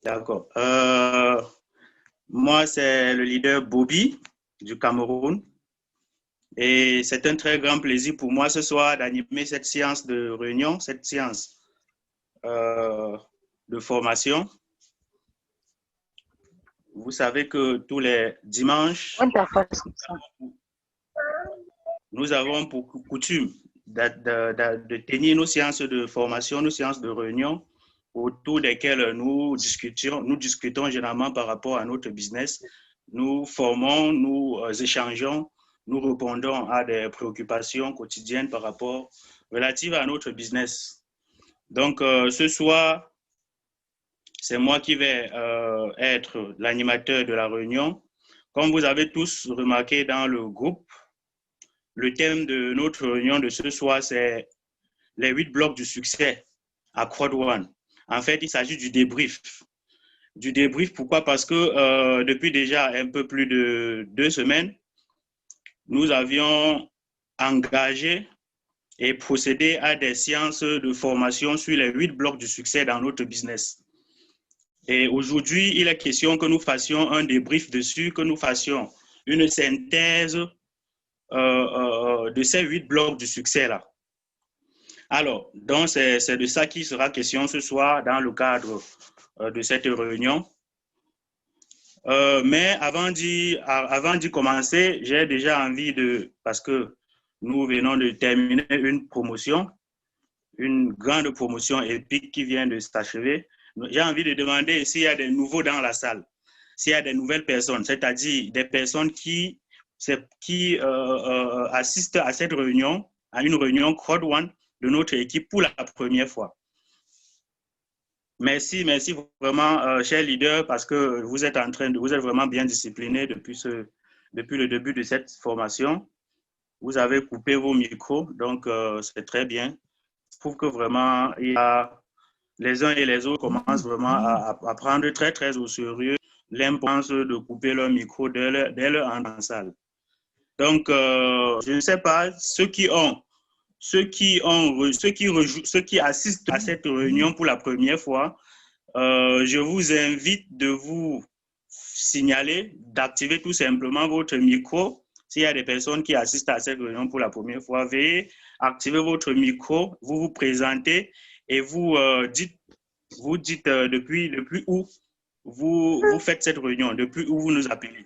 D'accord. Moi, c'est le leader Bobby du Cameroun. Et c'est un très grand plaisir pour moi ce soir d'animer cette séance de réunion, cette séance de formation. Vous savez que tous les dimanches, nous avons pour coutume de tenir nos séances de formation, nos séances de réunion, autour desquelles nous discutons généralement par rapport à notre business. Nous formons, nous échangeons, nous répondons à des préoccupations quotidiennes par rapport relatives à notre business. Donc, ce soir, c'est moi qui vais être l'animateur de la réunion. Comme vous avez tous remarqué dans le groupe, le thème de notre réunion de ce soir, c'est les 8 blocs du succès à Quad One. En fait, il s'agit du débrief. Du débrief, pourquoi? Parce que depuis déjà un peu plus de 2 semaines, nous avions engagé et procédé à des séances de formation sur les 8 blocs du succès dans notre business. Et aujourd'hui, il est question que nous fassions un débrief dessus, que nous fassions une synthèse de ces 8 blocs du succès-là. Alors, donc c'est de ça qu'il sera question ce soir dans le cadre de cette réunion. Mais avant d'y commencer, j'ai déjà envie parce que nous venons de terminer une promotion, une grande promotion épique qui vient de s'achever. J'ai envie de demander s'il y a des nouveaux dans la salle, s'il y a des nouvelles personnes, c'est-à-dire des personnes qui assistent à cette réunion, à une réunion Quad One de notre équipe pour la première fois. Merci vraiment, chers leaders, parce que vous êtes vraiment bien disciplinés depuis le début de cette formation. Vous avez coupé vos micros, donc c'est très bien. Je trouve que vraiment, les uns et les autres commencent vraiment à prendre très, très au sérieux l'importance de couper leur micro dès leur entrée en salle. Donc, je ne sais pas, ceux qui assistent à cette réunion pour la première fois, je vous invite de vous signaler, d'activer tout simplement votre micro. S'il y a des personnes qui assistent à cette réunion pour la première fois, veuillez activer votre micro, vous vous présentez et vous dites depuis où vous faites cette réunion, depuis où vous nous appelez.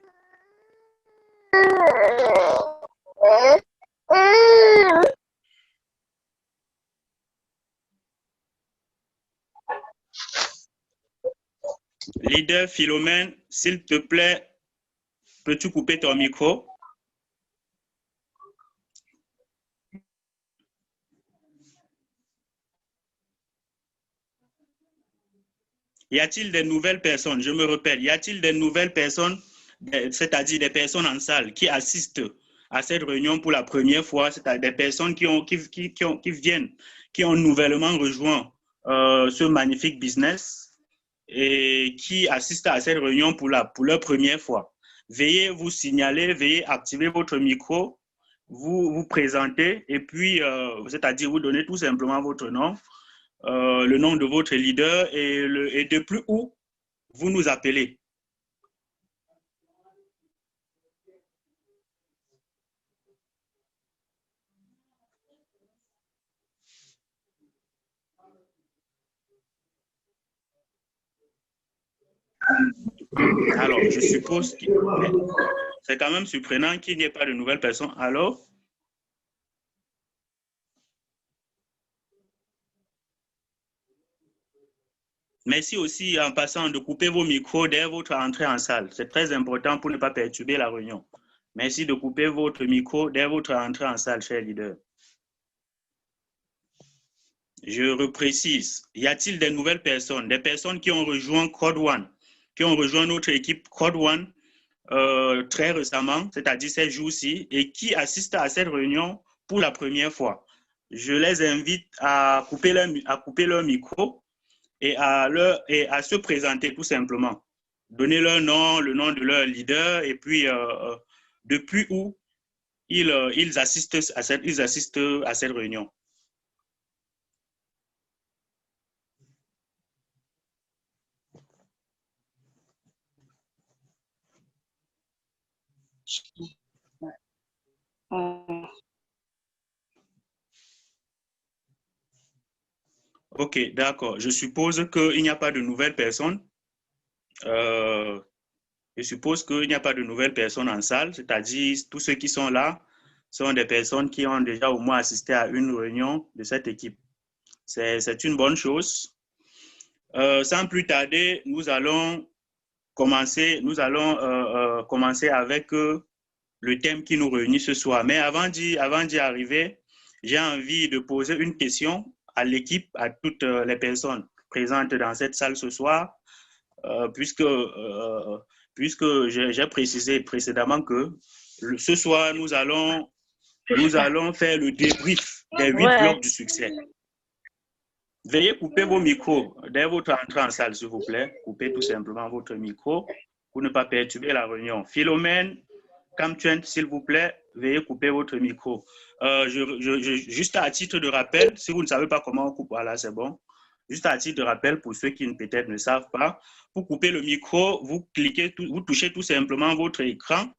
Leader Philomène, s'il te plaît, peux-tu couper ton micro? Y a-t-il des nouvelles personnes? Je me rappelle, y a-t-il des nouvelles personnes, c'est-à-dire des personnes en salle qui assistent à cette réunion pour la première fois, c'est-à-dire des personnes qui viennent, qui ont nouvellement rejoint ce magnifique business et qui assistent à cette réunion pour leur première fois? Veuillez vous signaler, veuillez activer votre micro, vous présenter et puis, c'est-à-dire vous donner tout simplement votre nom, le nom de votre leader et depuis où vous nous appelez. Alors, je suppose que c'est quand même surprenant qu'il n'y ait pas de nouvelles personnes. Alors, merci aussi en passant de couper vos micros dès votre entrée en salle. C'est très important pour ne pas perturber la réunion. Merci de couper votre micro dès votre entrée en salle, cher leader. Je reprécise, y a-t-il des nouvelles personnes, des personnes qui ont rejoint Quad One, qui ont rejoint notre équipe Quad One très récemment, c'est-à-dire ces jours-ci, et qui assistent à cette réunion pour la première fois? Je les invite à couper leur micro et à se présenter tout simplement. Donner leur nom, le nom de leur leader, et puis depuis où ils assistent à cette réunion. Ok, d'accord. Je suppose qu'il n'y a pas de nouvelles personnes. Euh, je suppose qu'il n'y a pas de nouvelles personnes en salle, c'est-à-dire tous ceux qui sont là sont des personnes qui ont déjà au moins assisté à une réunion de cette équipe. C'est une bonne chose. Sans plus tarder, nous allons commencer avec le thème qui nous réunit ce soir. Mais avant d'y arriver, j'ai envie de poser une question à l'équipe, à toutes les personnes présentes dans cette salle ce soir, puisque j'ai précisé précédemment que ce soir, nous allons faire le débrief des 8 blocs du succès. Veuillez couper vos micros dès votre entrée en salle, s'il vous plaît. Coupez tout simplement votre micro pour ne pas perturber la réunion. Philomène, Kamtuen, s'il vous plaît, veuillez couper votre micro. Juste à titre de rappel, si vous ne savez pas comment on coupe, voilà, c'est bon. Juste à titre de rappel, pour ceux qui peut-être ne savent pas, pour couper le micro, vous touchez tout simplement votre écran,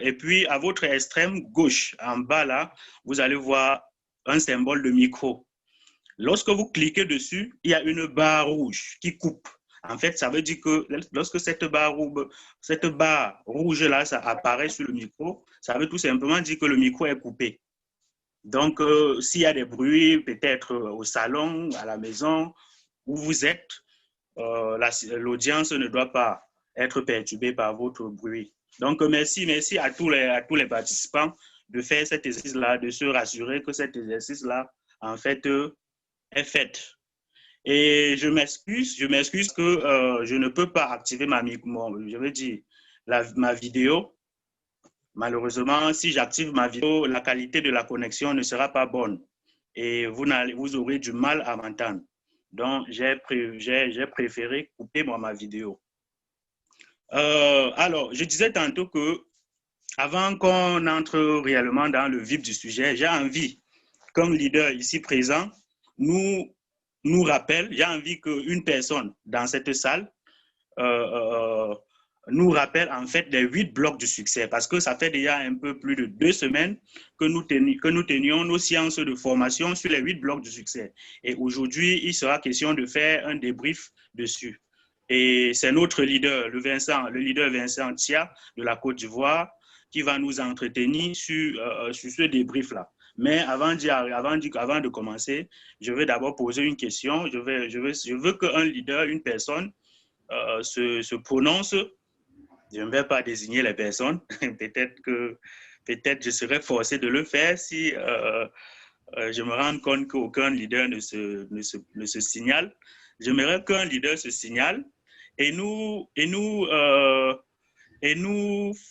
et puis à votre extrême gauche, en bas là, vous allez voir un symbole de micro. Lorsque vous cliquez dessus, il y a une barre rouge qui coupe. En fait, ça veut dire que lorsque cette barre rouge-là, ça apparaît sur le micro, ça veut tout simplement dire que le micro est coupé. Donc, s'il y a des bruits, peut-être au salon, à la maison, où vous êtes, l'audience ne doit pas être perturbée par votre bruit. Donc, merci à tous les participants de faire cet exercice-là, de se rassurer que cet exercice-là, en fait, est faite. Et je m'excuse que je ne peux pas activer ma vidéo. Malheureusement, si j'active ma vidéo, la qualité de la connexion ne sera pas bonne et vous aurez du mal à m'entendre. Donc, j'ai préféré couper ma vidéo. Alors, je disais tantôt que avant qu'on entre réellement dans le vif du sujet, j'ai envie, comme leader ici présent, nous rappelle, j'ai envie qu'une personne dans cette salle nous rappelle en fait les 8 blocs du succès, parce que ça fait déjà un peu plus de 2 semaines que nous tenions nos séances de formation sur les 8 blocs du succès. Et aujourd'hui, il sera question de faire un débrief dessus. Et c'est notre leader, le leader Vincent Tia de la Côte d'Ivoire, qui va nous entretenir sur ce débrief-là. Mais avant de commencer, je vais d'abord poser une question. Je veux qu'un leader, une personne, se prononce. Je ne vais pas désigner les personnes. Peut-être je serai forcé de le faire si je me rends compte qu'aucun leader ne se signale. J'aimerais qu'un leader se signale et nous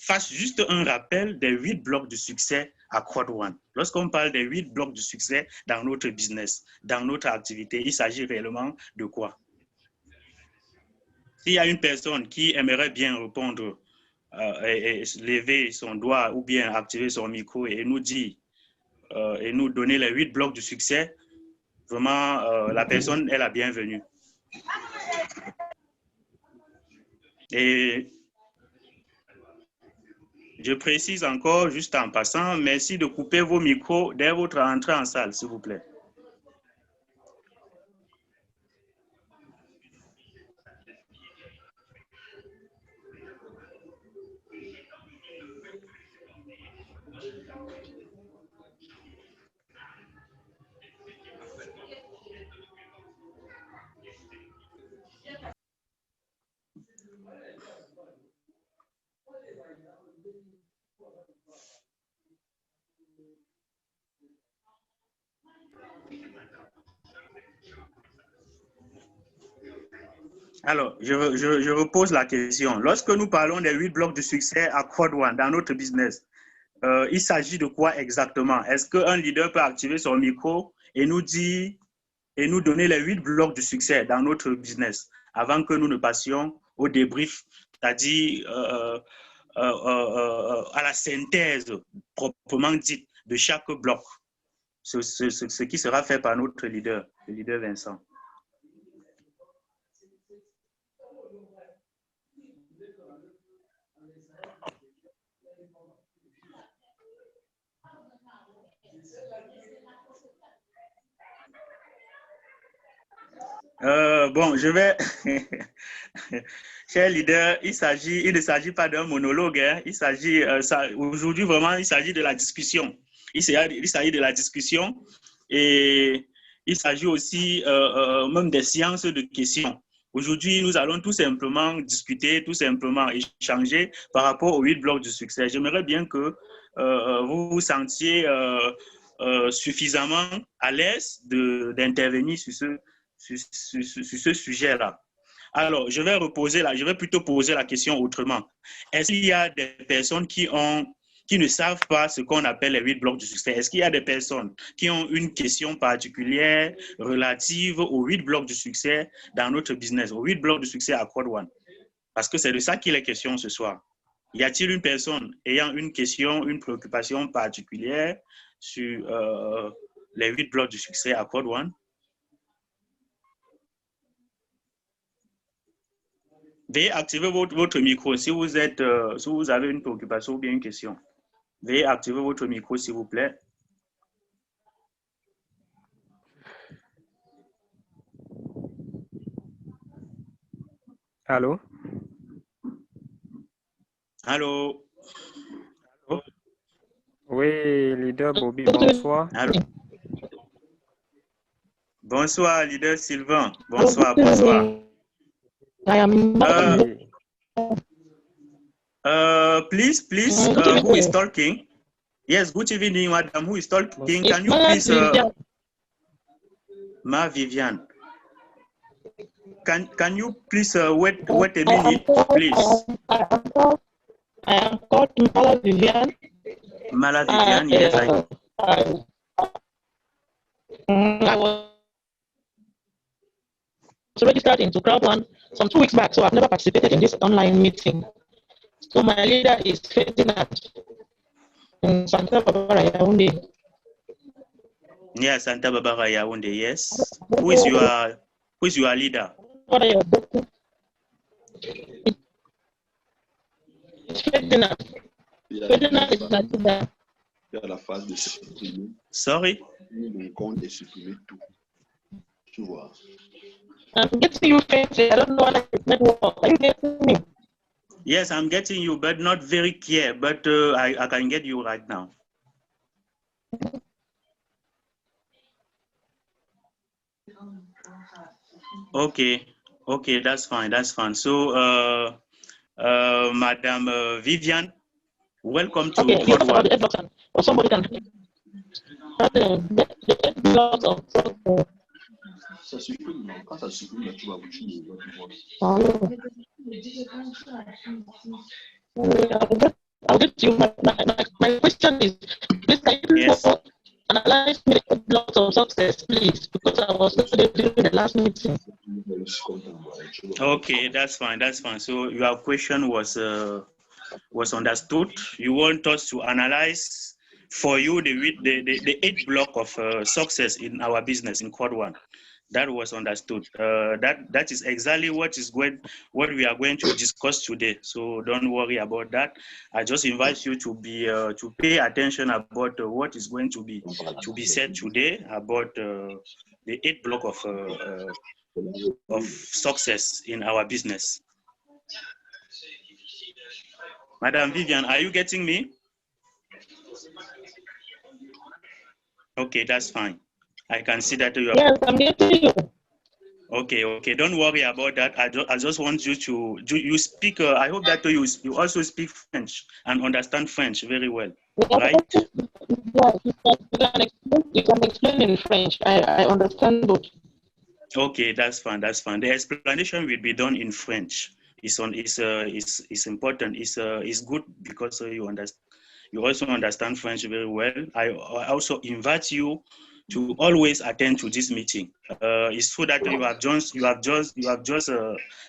fasse juste un rappel des 8 blocs de succès à Quad One. Lorsqu'on parle des 8 blocs de succès dans notre business, dans notre activité, il s'agit réellement de quoi? S'il y a une personne qui aimerait bien répondre et lever son doigt ou bien activer son micro et nous dire et nous donner les 8 blocs du succès, vraiment, la personne est la bienvenue. Et je précise encore, juste en passant, merci de couper vos micros dès votre entrée en salle, s'il vous plaît. Alors, je repose la question. Lorsque nous parlons des 8 blocs de succès à Quad One dans notre business, il s'agit de quoi exactement? Est-ce qu'un leader peut activer son micro et nous dire et nous donner les 8 blocs de succès dans notre business avant que nous ne passions au débrief, c'est-à-dire à la synthèse proprement dite de chaque bloc, ce qui sera fait par notre leader, le leader Vincent. Bon, je vais. Cher leader, il ne s'agit pas d'un monologue. Hein. Il s'agit, aujourd'hui, vraiment, il s'agit de la discussion. Il s'agit de la discussion et il s'agit aussi même des séances de questions. Aujourd'hui, nous allons tout simplement discuter, tout simplement échanger par rapport aux 8 blocs du succès. J'aimerais bien que vous vous sentiez suffisamment à l'aise d'intervenir sur ce sujet-là. Alors, je vais plutôt poser la question autrement. Est-ce qu'il y a des personnes qui ne savent pas ce qu'on appelle les 8 blocs du succès? Est-ce qu'il y a des personnes qui ont une question particulière relative aux 8 blocs du succès dans notre business, aux 8 blocs du succès à Code One? Parce que c'est de ça qu'il est question ce soir. Y a-t-il une personne ayant une question, une préoccupation particulière sur les 8 blocs du succès à Code One? Veuillez activer votre micro si vous avez une préoccupation ou bien une question. Veuillez activer votre micro, s'il vous plaît. Allô? Allô? Allô? Oui, leader Bobby, bonsoir. Allô? Bonsoir, leader Sylvain. Bonsoir, bonsoir. Please, who is talking? Yes, good evening, madam. Who is talking? Can you please... Ma Viviane. Can you please wait a minute, please? I am called Mala Viviane. Mala Viviane, yes. I was registered into Crowd One some 2 weeks back, so I've never participated in this online meeting. So my leader is Ferdinand in Santa Barbara, Yaoundé. Yeah, Santa Barbara, Yaoundé, yes. Who is your leader? What are you? It's Ferdinand. Ferdinand is my leader. À la phase de supprimer. Sorry? Mon compte est supprimé tout. Tu vois. I'm getting you, Fancy. I don't know what network. Are you getting me? Yes, I'm getting you, but not very clear. But I can get you right now. Okay, that's fine, that's fine. So, Madam Viviane, welcome to Code One. Or somebody can the blocks of Ça supprime, quand ça supprime, tu vas I'll get to you. My question is, please can you analyze me the blocks of success, please? Because I was not during the last meeting. Okay, that's fine, that's fine. So your question was understood. You want us to analyze for you the 8 block of success in our business in Code One. That was understood. That is exactly what we are going to discuss today. So don't worry about that. I just invite you to pay attention about what is going to be said today about the 8 block of success in our business. Madam Viviane, are you getting me? Okay, that's fine. I can see that you are. Yes, I'm getting you. Okay. Don't worry about that. I just want you to speak. I hope that you also speak French and understand French very well, right? You can explain in French. I understand both. Okay, that's fine. That's fine. The explanation will be done in French. It's important. It's good because you understand. You also understand French very well. I also invite you to always attend to this meeting. It's true that you have just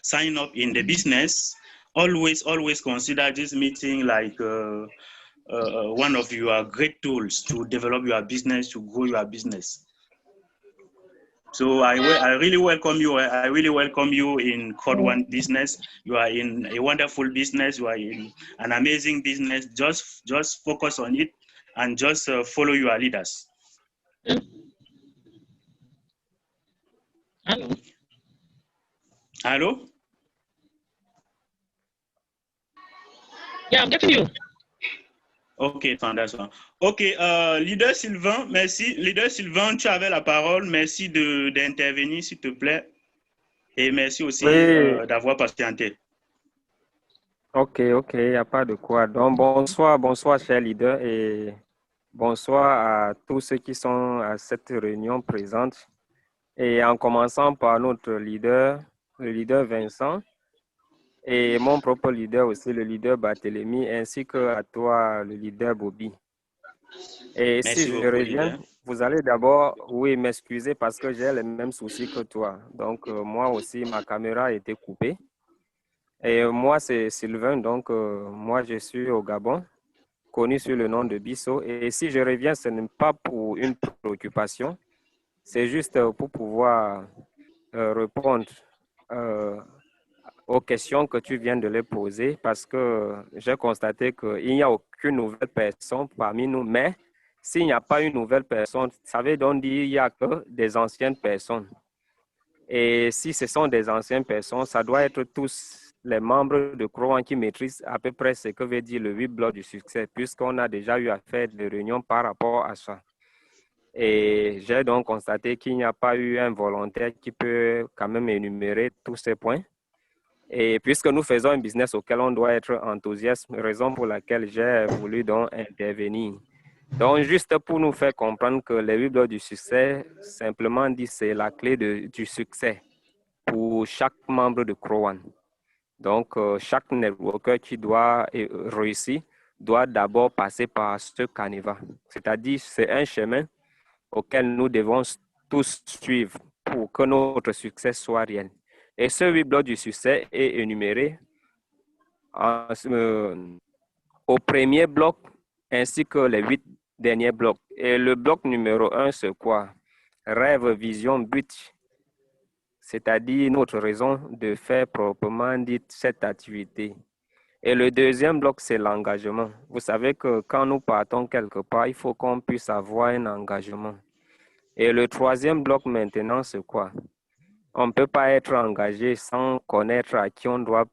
signed up in the business. Always consider this meeting like one of your great tools to develop your business, to grow your business. So I really welcome you. I really welcome you in Code One business. You are in a wonderful business. You are in an amazing business. Just focus on it and just follow your leaders. Hello. Hello? Yeah, I'm getting you. Ok, fantastique. Ok, leader Sylvain, merci. Leader Sylvain, tu avais la parole. Merci d'intervenir, s'il te plaît. Et merci aussi Oui. d'avoir patienté. Ok, il n'y a pas de quoi. Donc, bonsoir, chers leaders, et bonsoir à tous ceux qui sont à cette réunion présente. Et en commençant par notre leader, le leader Vincent, et mon propre leader aussi, le leader Barthélemy, ainsi que à toi, le leader Bobby. Et Merci si je beaucoup, reviens, leader. vous allez d'abord, oui, m'excuser parce que j'ai les mêmes soucis que toi. Donc, moi aussi, ma caméra a été coupée. Et moi, c'est Sylvain, donc moi, je suis au Gabon, connu sous le nom de Bisso. Et si je reviens, ce n'est pas pour une préoccupation, c'est juste pour pouvoir répondre aux questions que tu viens de les poser, parce que j'ai constaté qu'il n'y a aucune nouvelle personne parmi nous, mais s'il n'y a pas une nouvelle personne, ça veut donc dire qu'il n'y a que des anciennes personnes. Et si ce sont des anciennes personnes, ça doit être tous les membres de Crowan qui maîtrisent à peu près ce que veut dire le 8 blocs du succès, puisqu'on a déjà eu à faire des réunions par rapport à ça. Et j'ai donc constaté qu'il n'y a pas eu un volontaire qui peut quand même énumérer tous ces points. Et puisque nous faisons un business auquel on doit être enthousiaste, raison pour laquelle j'ai voulu donc intervenir. Donc, juste pour nous faire comprendre que les 8 blocs du succès, simplement dit, c'est la clé du succès pour chaque membre de Crowan. Donc, chaque networker qui doit réussir doit d'abord passer par ce canevas. C'est-à-dire, c'est un chemin auquel nous devons tous suivre pour que notre succès soit réel. Et ce 8 blocs du succès est énuméré au premier bloc ainsi que les 8 derniers blocs. Et le bloc numéro 1, c'est quoi? Rêve, vision, but. C'est-à-dire notre raison de faire proprement dit cette activité. Et le deuxième bloc, c'est l'engagement. Vous savez que quand nous partons quelque part, il faut qu'on puisse avoir un engagement. Et le troisième bloc maintenant, c'est quoi? On ne peut pas être engagé sans connaître à qui on doit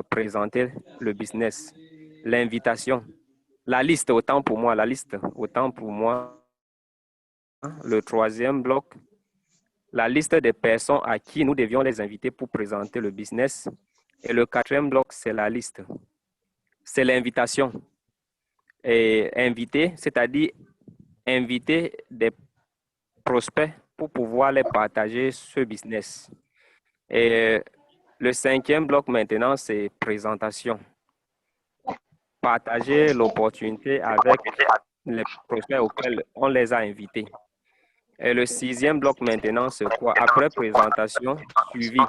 présenter le business. L'invitation. La liste, autant pour moi, le troisième bloc, la liste des personnes à qui nous devions les inviter pour présenter le business. Et le quatrième bloc, c'est la liste. C'est l'invitation. Et inviter, c'est-à-dire inviter des prospects pour pouvoir les partager ce business. Et le cinquième bloc maintenant, c'est présentation. Partager l'opportunité avec les prospects auxquels on les a invités. Et le sixième bloc maintenant, c'est quoi? Après présentation, suivi.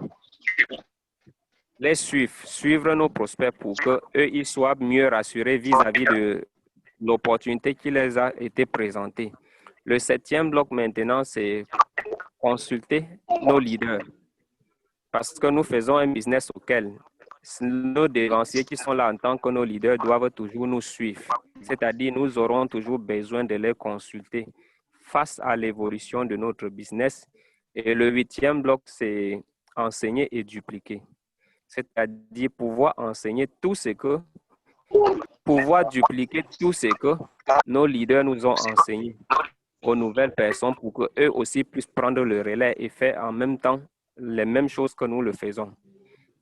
Les suivre nos prospects pour qu'eux, ils soient mieux rassurés vis-à-vis de l'opportunité qui les a été présentée. Le septième bloc maintenant, c'est consulter nos leaders. Parce que nous faisons un business auquel nos dévanciers qui sont là en tant que nos leaders doivent toujours nous suivre. C'est-à-dire, nous aurons toujours besoin de les consulter face à l'évolution de notre business. Et le huitième bloc, c'est enseigner et dupliquer. C'est-à-dire pouvoir enseigner tout ce que, pouvoir dupliquer tout ce que nos leaders nous ont enseigné aux nouvelles personnes pour qu'eux aussi puissent prendre le relais et faire en même temps les mêmes choses que nous le faisons.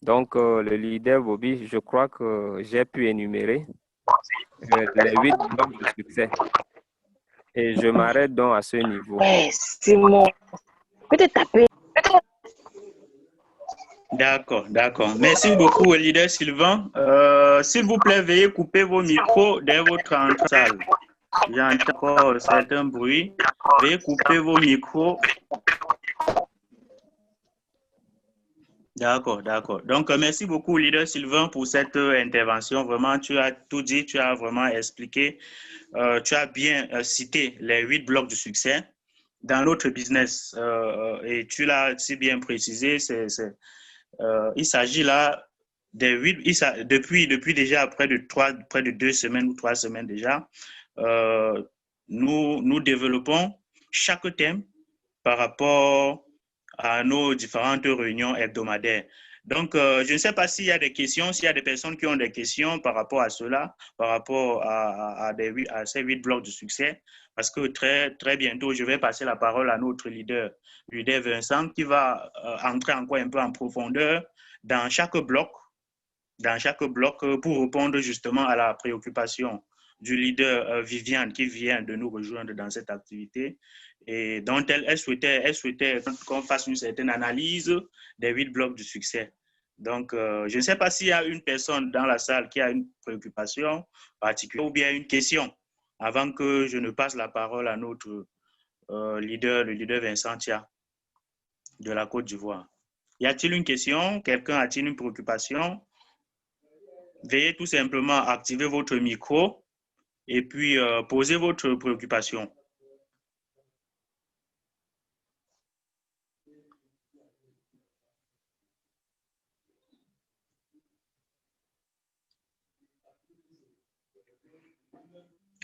Donc, le leader Bobby, je crois que j'ai pu énumérer les 8 blocs de succès. Et je m'arrête donc à ce niveau. Simon, peut-être taper. D'accord, d'accord. Merci beaucoup, leader Sylvain. S'il vous plaît, veuillez couper vos micros dès votre entrée en salle. J'entends encore certains bruits. Veuillez couper vos micros. D'accord, d'accord. Donc, merci beaucoup, leader Sylvain, pour cette intervention. Vraiment, tu as tout dit, tu as vraiment expliqué. Tu as bien cité les 8 blocs du succès. dans notre business. Et tu l'as si bien précisé, il s'agit là des 8, depuis déjà près de 2 semaines ou 3 semaines déjà, nous développons chaque thème par rapport à nos différentes réunions hebdomadaires. Donc, je ne sais pas s'il y a des questions, s'il y a des personnes qui ont des questions par rapport à cela, par rapport à ces 8 blocs de succès, parce que très bientôt, je vais passer la parole à notre leader Vincent, qui va entrer encore un peu en profondeur dans chaque bloc pour répondre justement à la préoccupation du leader Viviane qui vient de nous rejoindre dans cette activité et dont elle souhaitait qu'on fasse une certaine analyse des 8 blocs de succès. Donc, je ne sais pas s'il y a une personne dans la salle qui a une préoccupation particulière ou bien une question avant que je ne passe la parole à notre leader, le leader Vincent Tia de la Côte d'Ivoire. Y a-t-il une question? Quelqu'un a-t-il une préoccupation? Veuillez tout simplement activer votre micro et puis poser votre préoccupation.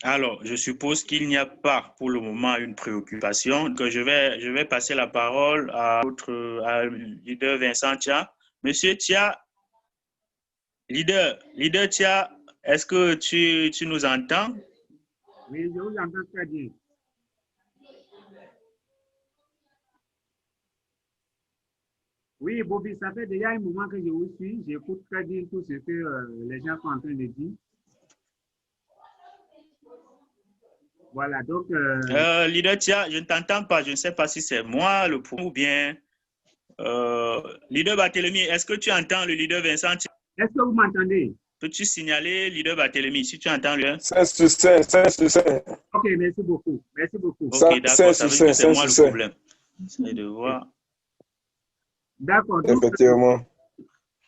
Alors, je suppose qu'il n'y a pas pour le moment une préoccupation. Donc, je vais passer la parole à notre leader Vincent Tia. Monsieur Tia, leader Tia, est-ce que tu nous entends? Oui, je vous entends très bien. Oui, Bobby, ça fait déjà un moment que je vous suis. J'écoute très bien tout ce que les gens sont en train de dire. Voilà, donc... leader Tia, je ne t'entends pas. Je ne sais pas si c'est moi le problème ou bien... leader Barthélemy, est-ce que tu entends le leader Vincent Tia? Est-ce que vous m'entendez? Peux-tu signaler, leader Barthélemy, si tu entends le... C'est succès. Ok, merci beaucoup. Merci beaucoup. Ok, d'accord, ça veut dire que c'est moi le problème. J'essaie de voir. D'accord. Effectivement.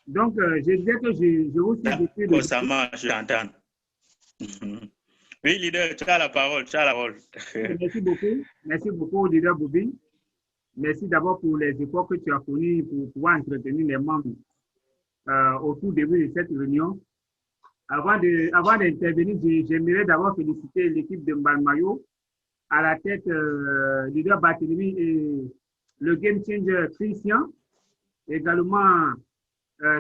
Donc, je disais que je vous suis depuis... D'accord, ça marche, je t'entends. Oui, leader, tu as la parole, Merci beaucoup, leader Bobby. Merci d'abord pour les efforts que tu as fournis pour pouvoir entretenir les membres au tout début de cette réunion. Avant d'intervenir, j'aimerais d'abord féliciter l'équipe de Mbalmayo, à la tête leader Barthélemy et le game changer Christian. Également,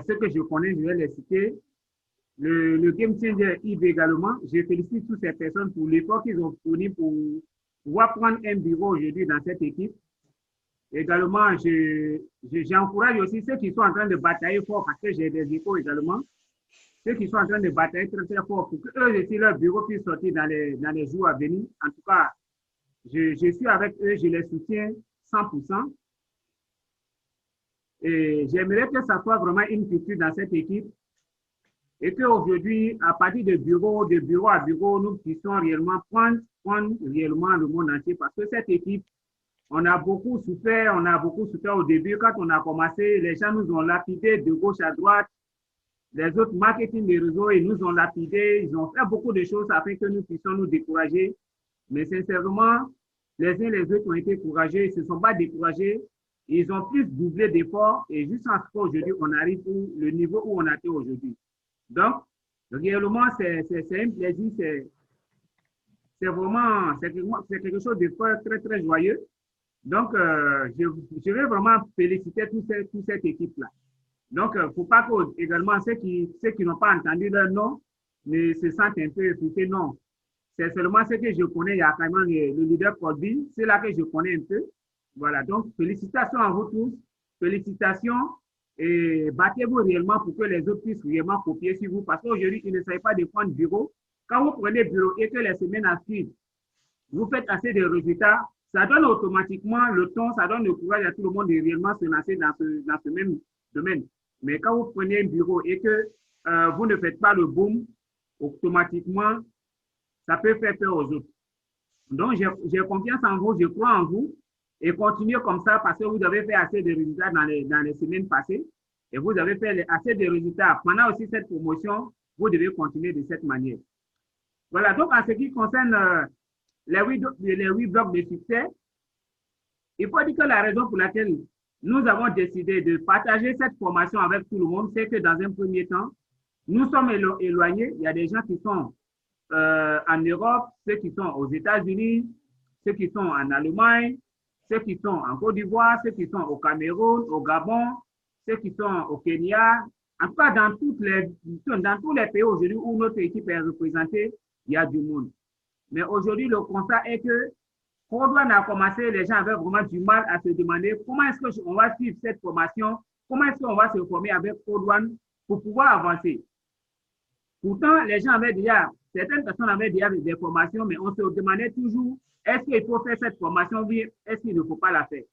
ceux que je connais, je vais les citer. Le game changer Yves également. Je félicite toutes ces personnes pour l'effort qu'ils ont fourni pour pouvoir prendre un bureau aujourd'hui dans cette équipe. Également, j'encourage aussi ceux qui sont en train de batailler fort, parce que j'ai des échos également, ceux qui sont en train de batailler très très fort pour qu'eux aussi leur bureau puisse sortir dans les jours à venir. En tout cas, je suis avec eux, je les soutiens 100%. Et j'aimerais que ça soit vraiment une culture dans cette équipe et qu'aujourd'hui, à partir de bureau à bureau, nous puissions réellement prendre réellement le monde entier parce que cette équipe, on a beaucoup souffert au début. Quand on a commencé, les gens nous ont lapidé de gauche à droite. Les autres marketing des réseaux, ils nous ont lapidé. Ils ont fait beaucoup de choses afin que nous puissions nous décourager. Mais sincèrement, les uns les autres ont été courageux. Ils ne se sont pas découragés. Ils ont plus doublé d'efforts. Et jusqu'à ce qu'aujourd'hui, on arrive au niveau où on a été aujourd'hui. Donc, réellement, c'est un plaisir. C'est vraiment quelque chose de très, très joyeux. Donc, je vais vraiment féliciter toute cette équipe-là. Donc, il ne faut pas que, également, ceux qui n'ont pas entendu leur nom ne se sentent un peu effrayés. Non, c'est seulement ce que je connais. Il y a carrément le leader Colby. C'est là que je connais un peu. Voilà, donc, félicitations à vous tous. Félicitations et battez-vous réellement pour que les autres puissent réellement copier sur vous. Parce qu'aujourd'hui, il ne s'agit pas de prendre bureau. Quand vous prenez bureau et que les semaines à suivre, vous faites assez de résultats, ça donne automatiquement le ton, ça donne le courage à tout le monde de réellement se lancer dans ce même domaine. Mais quand vous prenez un bureau et que vous ne faites pas le boom, automatiquement, ça peut faire peur aux autres. Donc, j'ai confiance en vous, je crois en vous et continuez comme ça parce que vous avez fait assez de résultats dans les semaines passées et vous avez fait assez de résultats. Pendant aussi cette promotion, vous devez continuer de cette manière. Voilà, donc en ce qui concerne les 8 blocs de succès, Il faut dire que la raison pour laquelle nous avons décidé de partager cette formation avec tout le monde, c'est que dans un premier temps, nous sommes éloignés. Il y a des gens qui sont en Europe, ceux qui sont aux États-Unis, ceux qui sont en Allemagne, ceux qui sont en Côte d'Ivoire, ceux qui sont au Cameroun, au Gabon, ceux qui sont au Kenya. En tout cas, dans tous les pays aujourd'hui où notre équipe est représentée, il y a du monde. Mais aujourd'hui, le constat est que quand on a commencé, les gens avaient vraiment du mal à se demander comment est-ce qu'on va suivre cette formation, comment est-ce qu'on va se former avec Code-One pour pouvoir avancer. Pourtant, les gens avaient déjà, certaines personnes avaient déjà des formations, mais on se demandait toujours, est-ce qu'il faut faire cette formation ou est-ce qu'il ne faut pas la faire?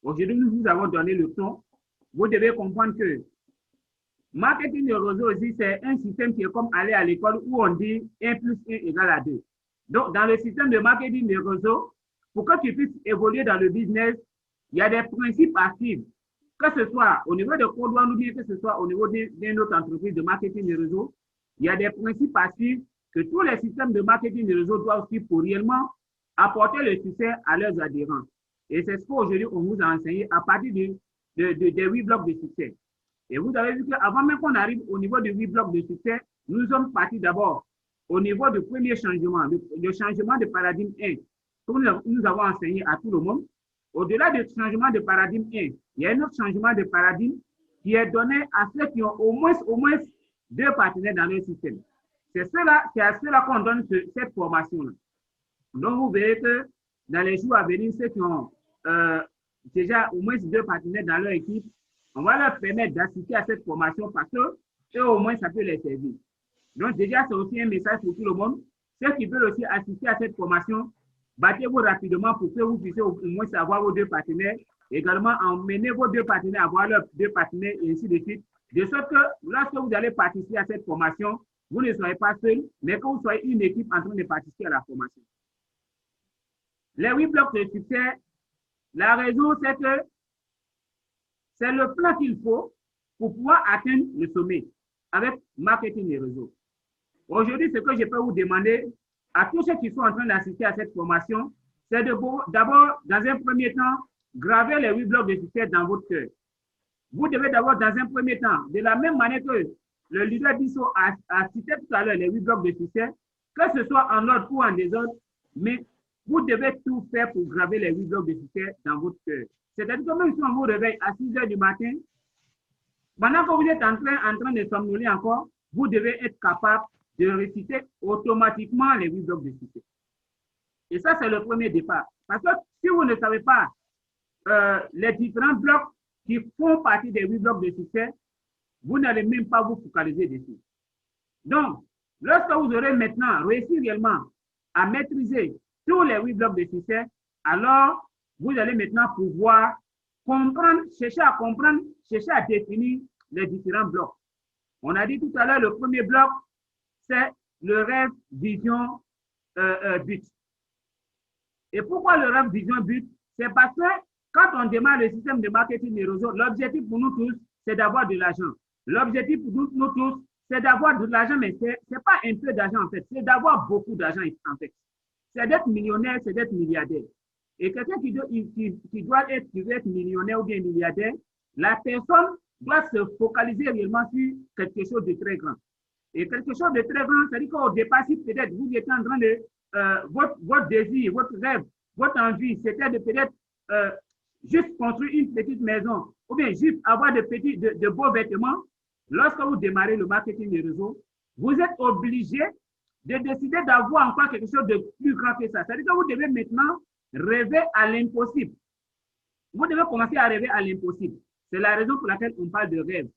Aujourd'hui, nous vous avons donné le ton. Vous devez comprendre que marketing de réseau aussi, c'est un système qui est comme aller à l'école où on dit 1 plus 1 égale à 2. Donc, dans le système de marketing de réseau, pour que tu puisses évoluer dans le business, il y a des principes à suivre. Que ce soit au niveau de Code-One ou bien que ce soit au niveau d'une autre entreprise de marketing de réseau, il y a des principes à suivre que tous les systèmes de marketing de réseau doivent suivre pour réellement apporter le succès à leurs adhérents. Et c'est ce qu'aujourd'hui, on vous a enseigné à partir des 8 blocs de succès. Et vous avez vu qu'avant même qu'on arrive au niveau des 8 blocs de succès, nous sommes partis d'abord au niveau du premier changement, le changement de paradigme 1, que nous avons enseigné à tout le monde. Au-delà du changement de paradigme 1, il y a un autre changement de paradigme qui est donné à ceux qui ont au moins 2 partenaires dans leur système. C'est à cela qu'on donne cette formation-là. Donc, vous verrez que dans les jours à venir, ceux qui ont déjà au moins 2 partenaires dans leur équipe, on va leur permettre d'assister à cette formation parce que eux, au moins, ça peut les servir. Donc, déjà, c'est aussi un message pour tout le monde. Ceux qui veulent aussi assister à cette formation, battez-vous rapidement pour que vous puissiez au moins avoir vos 2 partenaires. Également, emmenez vos 2 partenaires à avoir leurs 2 partenaires et ainsi de suite. De sorte que lorsque vous allez participer à cette formation, vous ne soyez pas seul, mais que vous soyez une équipe en train de participer à la formation. Les 8 blocs de succès, la raison, c'est que c'est le plan qu'il faut pour pouvoir atteindre le sommet avec marketing et réseau. Aujourd'hui, ce que je peux vous demander à tous ceux qui sont en train d'assister à cette formation, c'est d'abord, dans un premier temps, graver les 8 blocs de succès dans votre cœur. Vous devez d'abord, dans un premier temps, de la même manière que le leader d'ISO a cité tout à l'heure les 8 blocs de succès, que ce soit en ordre ou en désordre, mais vous devez tout faire pour graver les 8 blocs de succès dans votre cœur. C'est-à-dire que même si on vous réveille à 6 heures du matin, pendant que vous êtes en train de somnoler encore, vous devez être capable de réciter automatiquement les 8 blocs de succès. Et ça, c'est le premier départ. Parce que si vous ne savez pas les différents blocs qui font partie des 8 blocs de succès, vous n'allez même pas vous focaliser dessus. Donc, lorsque vous aurez maintenant réussi réellement à maîtriser tous les 8 blocs de succès, alors vous allez maintenant pouvoir comprendre, chercher à comprendre, chercher à définir les différents blocs. On a dit tout à l'heure, le premier bloc, c'est le rêve, vision, but. Et pourquoi le rêve, vision, but? C'est parce que quand on démarre le système de marketing des réseaux, l'objectif pour nous tous, c'est d'avoir de l'argent. L'objectif pour nous tous, c'est d'avoir de l'argent, mais ce n'est pas un peu d'argent en fait, c'est d'avoir beaucoup d'argent en fait. C'est d'être millionnaire, c'est d'être milliardaire. Et quelqu'un qui doit être millionnaire ou bien milliardaire, la personne doit se focaliser réellement sur quelque chose de très grand. Et quelque chose de très grand, c'est-à-dire qu'au départ, si peut-être vous êtes en train de, votre désir, votre rêve, votre envie, c'était de peut-être juste construire une petite maison ou bien juste avoir de beaux vêtements, lorsque vous démarrez le marketing des réseaux, vous êtes obligé de décider d'avoir encore quelque chose de plus grand que ça. C'est-à-dire que vous devez maintenant rêver à l'impossible. Vous devez commencer à rêver à l'impossible. C'est la raison pour laquelle on parle de rêve.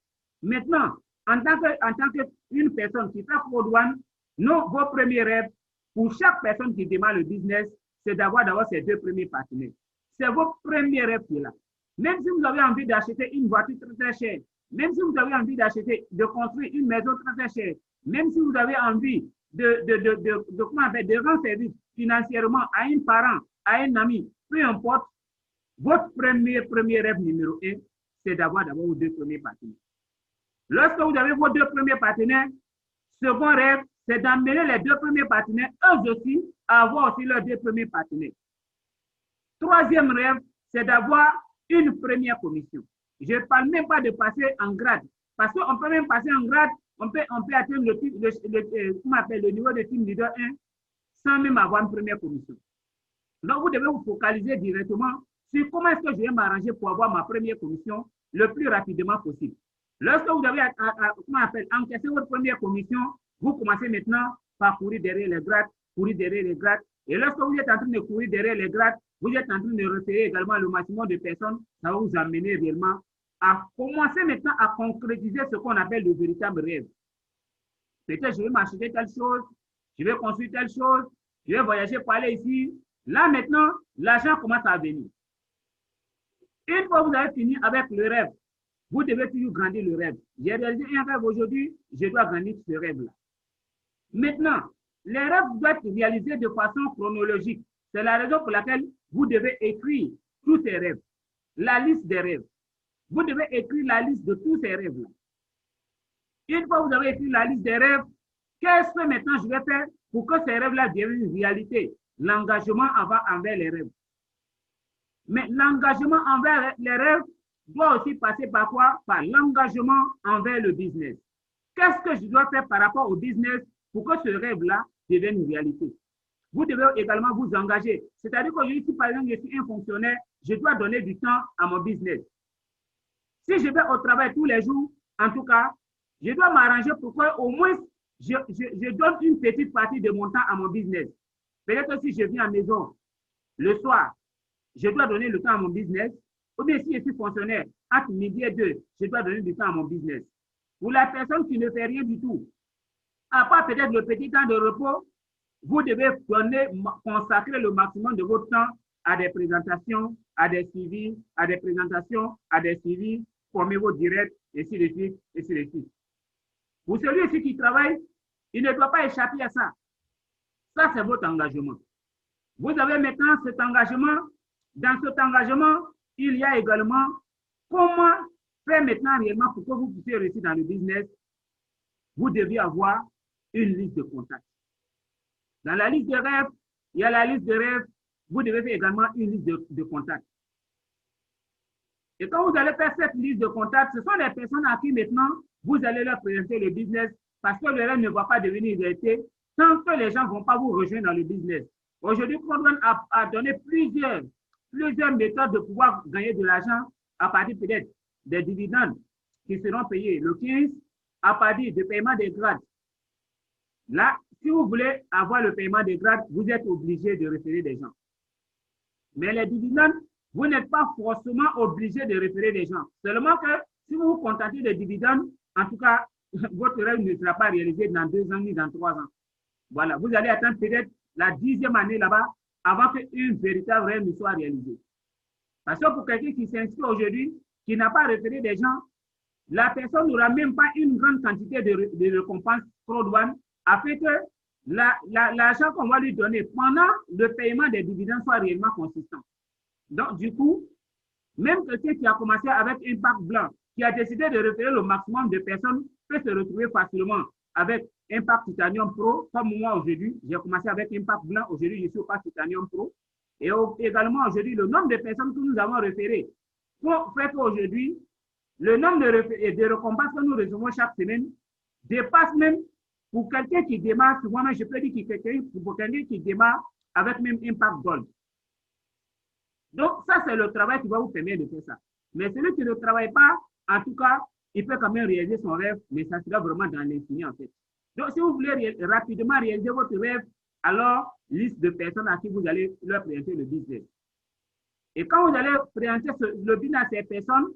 Maintenant, en tant qu'une personne qui fait Code-One, vos premiers rêves, pour chaque personne qui démarre le business, c'est d'avoir ses 2 premiers partenaires. C'est vos premiers rêves qui est là. Même si vous avez envie d'acheter une voiture très très chère, même si vous avez envie de construire une maison très très chère, même si vous avez envie de rendre service financièrement à un parent, à un ami, peu importe, votre premier rêve numéro 1, c'est d'avoir vos 2 premiers partenaires. Lorsque vous avez vos 2 premiers partenaires, second rêve, c'est d'amener les 2 premiers partenaires, eux aussi, à avoir aussi leurs 2 premiers partenaires. Troisième rêve, c'est d'avoir une première commission. Je ne parle même pas de passer en grade, parce qu'on peut même passer en grade, on peut atteindre le niveau de team leader 1 sans même avoir une première commission. Donc, vous devez vous focaliser directement sur comment est-ce que je vais m'arranger pour avoir ma première commission le plus rapidement possible. Lorsque vous avez encaissé votre première commission, vous commencez maintenant par courir derrière les grades, Et lorsque vous êtes en train de courir derrière les grades, vous êtes en train de repérer également le maximum de personnes, ça va vous amener réellement à commencer maintenant à concrétiser ce qu'on appelle le véritable rêve. Peut-être je vais m'acheter telle chose, je vais construire telle chose, je vais voyager pour aller ici. Là maintenant, l'argent commence à venir. Une fois que vous avez fini avec le rêve, vous devez toujours grandir le rêve. J'ai réalisé un rêve aujourd'hui, je dois grandir ce rêve-là. Maintenant, les rêves doivent être réalisés de façon chronologique. C'est la raison pour laquelle vous devez écrire tous ces rêves, la liste des rêves. Vous devez écrire la liste de tous ces rêves-là. Une fois que vous avez écrit la liste des rêves, qu'est-ce que maintenant je vais faire pour que ces rêves-là deviennent une réalité? L'engagement envers les rêves. Mais l'engagement envers les rêves doit aussi passer par quoi? Par l'engagement envers le business. Qu'est-ce que je dois faire par rapport au business pour que ce rêve-là devienne une réalité? Vous devez également vous engager. C'est-à-dire qu'aujourd'hui, si par exemple je suis un fonctionnaire, je dois donner du temps à mon business. Si je vais au travail tous les jours, en tout cas, je dois m'arranger pour qu'au moins je donne une petite partie de mon temps à mon business. Peut-être que si je viens à la maison le soir, je dois donner le temps à mon business. Ou bien si je suis fonctionnaire, entre midi et 2, je dois donner du temps à mon business. Pour la personne qui ne fait rien du tout, à part peut-être le petit temps de repos, vous devez consacrer le maximum de votre temps à des présentations, à des suivis, à des présentations, à des suivis, former vos directs, et ainsi de suite, et ainsi de suite. Pour celui-ci qui travaille, il ne doit pas échapper à ça. Ça, c'est votre engagement. Vous avez maintenant cet engagement. Dans cet engagement, il y a également comment faire maintenant réellement pour que vous puissiez réussir dans le business. Vous devez avoir une liste de contacts. Dans la liste de rêves, il y a la liste de rêves. Vous devez faire également une liste de contacts. Et quand vous allez faire cette liste de contacts, ce sont les personnes à qui maintenant vous allez leur présenter le business parce que le rêve ne va pas devenir une réalité tant que les gens ne vont pas vous rejoindre dans le business. Aujourd'hui, Condon a donné plusieurs méthodes de pouvoir gagner de l'argent à partir peut-être des dividendes qui seront payés le 15 à partir du paiement des grades. Là, si vous voulez avoir le paiement des grades, vous êtes obligé de référer des gens. Mais les dividendes, vous n'êtes pas forcément obligé de référer des gens. Seulement que si vous vous contentez des dividendes, en tout cas, votre rêve ne sera pas réalisé dans 2 ans ni dans 3 ans. Voilà, vous allez attendre peut-être la 10e année là-bas avant qu'une véritable rêve ne soit réalisée. Parce que pour quelqu'un qui s'inscrit aujourd'hui, qui n'a pas référé des gens, la personne n'aura même pas une grande quantité de récompenses pro-douane afin que l'argent qu'on va lui donner pendant le paiement des dividendes soit réellement consistant. Donc, du coup, même quelqu'un qui a commencé avec un pack blanc, qui a décidé de référer le maximum de personnes, peut se retrouver facilement avec un pack Titanium Pro, comme moi aujourd'hui. J'ai commencé avec un pack blanc, aujourd'hui je suis au pack Titanium Pro. Et également aujourd'hui, le nombre de personnes que nous avons référées fait qu'aujourd'hui, le nombre de récompenses que nous recevons chaque semaine dépasse même pour quelqu'un qui démarre, souvent je peux dire pour quelqu'un qui démarre avec même un pack gold. Donc ça c'est le travail qui va vous permettre de faire ça. Mais celui qui ne travaille pas, en tout cas, il peut quand même réaliser son rêve, mais ça sera vraiment dans l'infini en fait. Donc si vous voulez rapidement réaliser votre rêve, alors liste de personnes à qui vous allez leur présenter le business. Et quand vous allez présenter le business à ces personnes,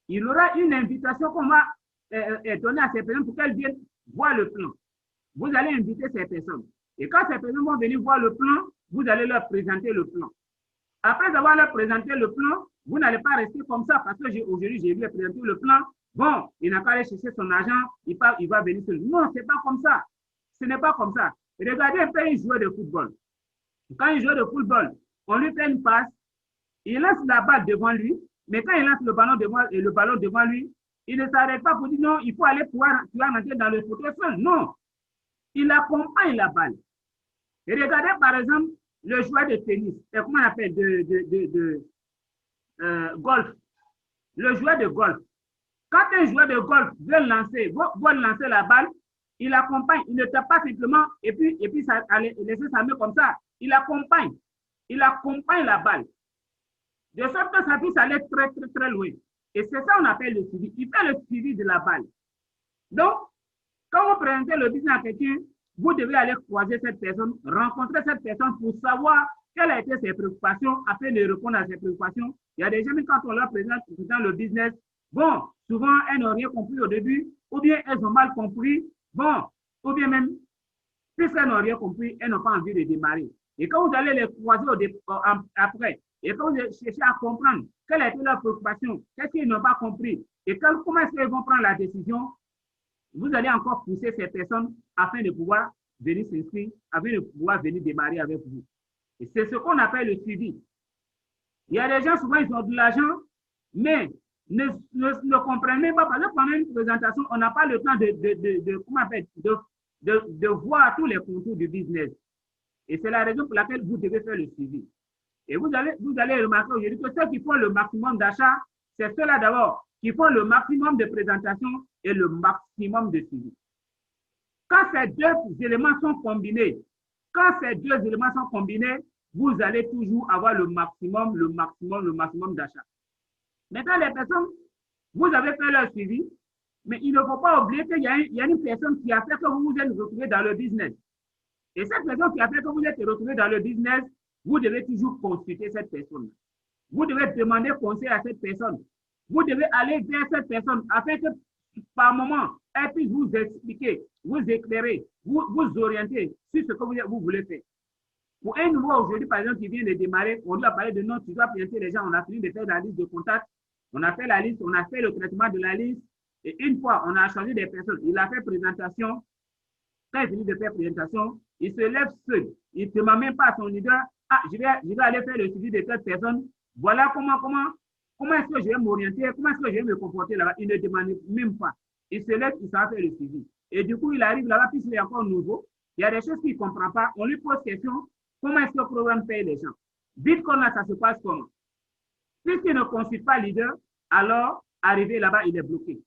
il y aura une invitation qu'on va donner à ces personnes pour qu'elles viennent voir le plan. Vous allez inviter ces personnes. Et quand ces personnes vont venir voir le plan, vous allez leur présenter le plan. Après avoir leur présenté le plan, vous n'allez pas rester comme ça parce que aujourd'hui, j'ai lui présenté le plan. Bon, il n'a qu'à aller chercher son argent, il va venir seul. Non, ce n'est pas comme ça. Ce n'est pas comme ça. Regardez un peu un joueur de football. Quand il joue de football, on lui fait une passe, il lance la balle devant lui, mais quand il lance le ballon devant lui, il ne s'arrête pas pour dire non, il faut aller pouvoir rentrer dans le fauteuil seul. Non, il accompagne la balle. Et regardez par exemple le joueur de tennis, comment on appelle, golf, le joueur de golf. Quand un joueur de golf veut lancer la balle, il accompagne, il ne tape pas simplement et puis ça allait laisser sa main comme ça. Il accompagne la balle. De sorte que ça puisse aller très, très, très loin. Et c'est ça qu'on appelle le suivi. Il fait le suivi de la balle. Donc, quand vous présentez le business à quelqu'un, vous devez aller croiser cette personne, rencontrer cette personne pour savoir quelles ont été ses préoccupations afin de répondre à ses préoccupations. Il y a des gens, quand on leur présente dans le business, bon, souvent, elles n'ont rien compris au début, ou bien elles ont mal compris, bon, ou bien même, puisqu'elles n'ont rien compris, elles n'ont pas envie de démarrer. Et quand vous allez les croiser après, et quand vous cherchez à comprendre quelle a été leur préoccupation, qu'est-ce qu'ils n'ont pas compris, et comment est-ce qu'ils vont prendre la décision, vous allez encore pousser ces personnes afin de pouvoir venir s'inscrire, afin de pouvoir venir démarrer avec vous. Et c'est ce qu'on appelle le suivi. Il y a des gens, souvent, ils ont de l'argent, mais ne comprennent même pas. Parce que pendant une présentation, on n'a pas le temps de voir tous les contours du business. Et c'est la raison pour laquelle vous devez faire le suivi. Et vous allez remarquer aujourd'hui que ceux qui font le maximum d'achat, c'est ceux-là d'abord qui font le maximum de présentation et le maximum de suivi. Quand ces deux éléments sont combinés, vous allez toujours avoir le maximum d'achat. Maintenant, les personnes, vous avez fait leur suivi, mais il ne faut pas oublier qu'il y a une personne qui a fait que vous vous êtes retrouvé dans le business. Et cette personne qui a fait que vous êtes retrouvé dans le business, vous devez toujours consulter cette personne. Vous devez demander conseil à cette personne. Vous devez aller vers cette personne afin que, par moment, elle puisse vous expliquer, vous éclairer, vous orienter sur ce que vous voulez faire. Pour un nouveau aujourd'hui, par exemple, qui vient de démarrer, on lui a parlé de non, tu dois présenter les gens. On a fini de faire la liste de contacts. On a fait la liste, on a fait le traitement de la liste. Et une fois, on a changé des personnes. Il a fait présentation. Quand il est fini de faire présentation, il se lève seul. Il ne demande même pas à son leader, ah, je vais aller faire le suivi de cette personne. Voilà comment est-ce que je vais m'orienter, comment est-ce que je vais me comporter là-bas. Il ne demande même pas. Il se lève, il s'en fait le suivi. Et du coup, il arrive là-bas, puisqu'il est encore nouveau. Il y a des choses qu'il ne comprend pas. On lui pose question, comment est-ce que le programme paye les gens? Vite qu'on a, ça se passe comment? Puisqu'il ne consulte pas le leader, alors, arrivé là-bas, il est bloqué.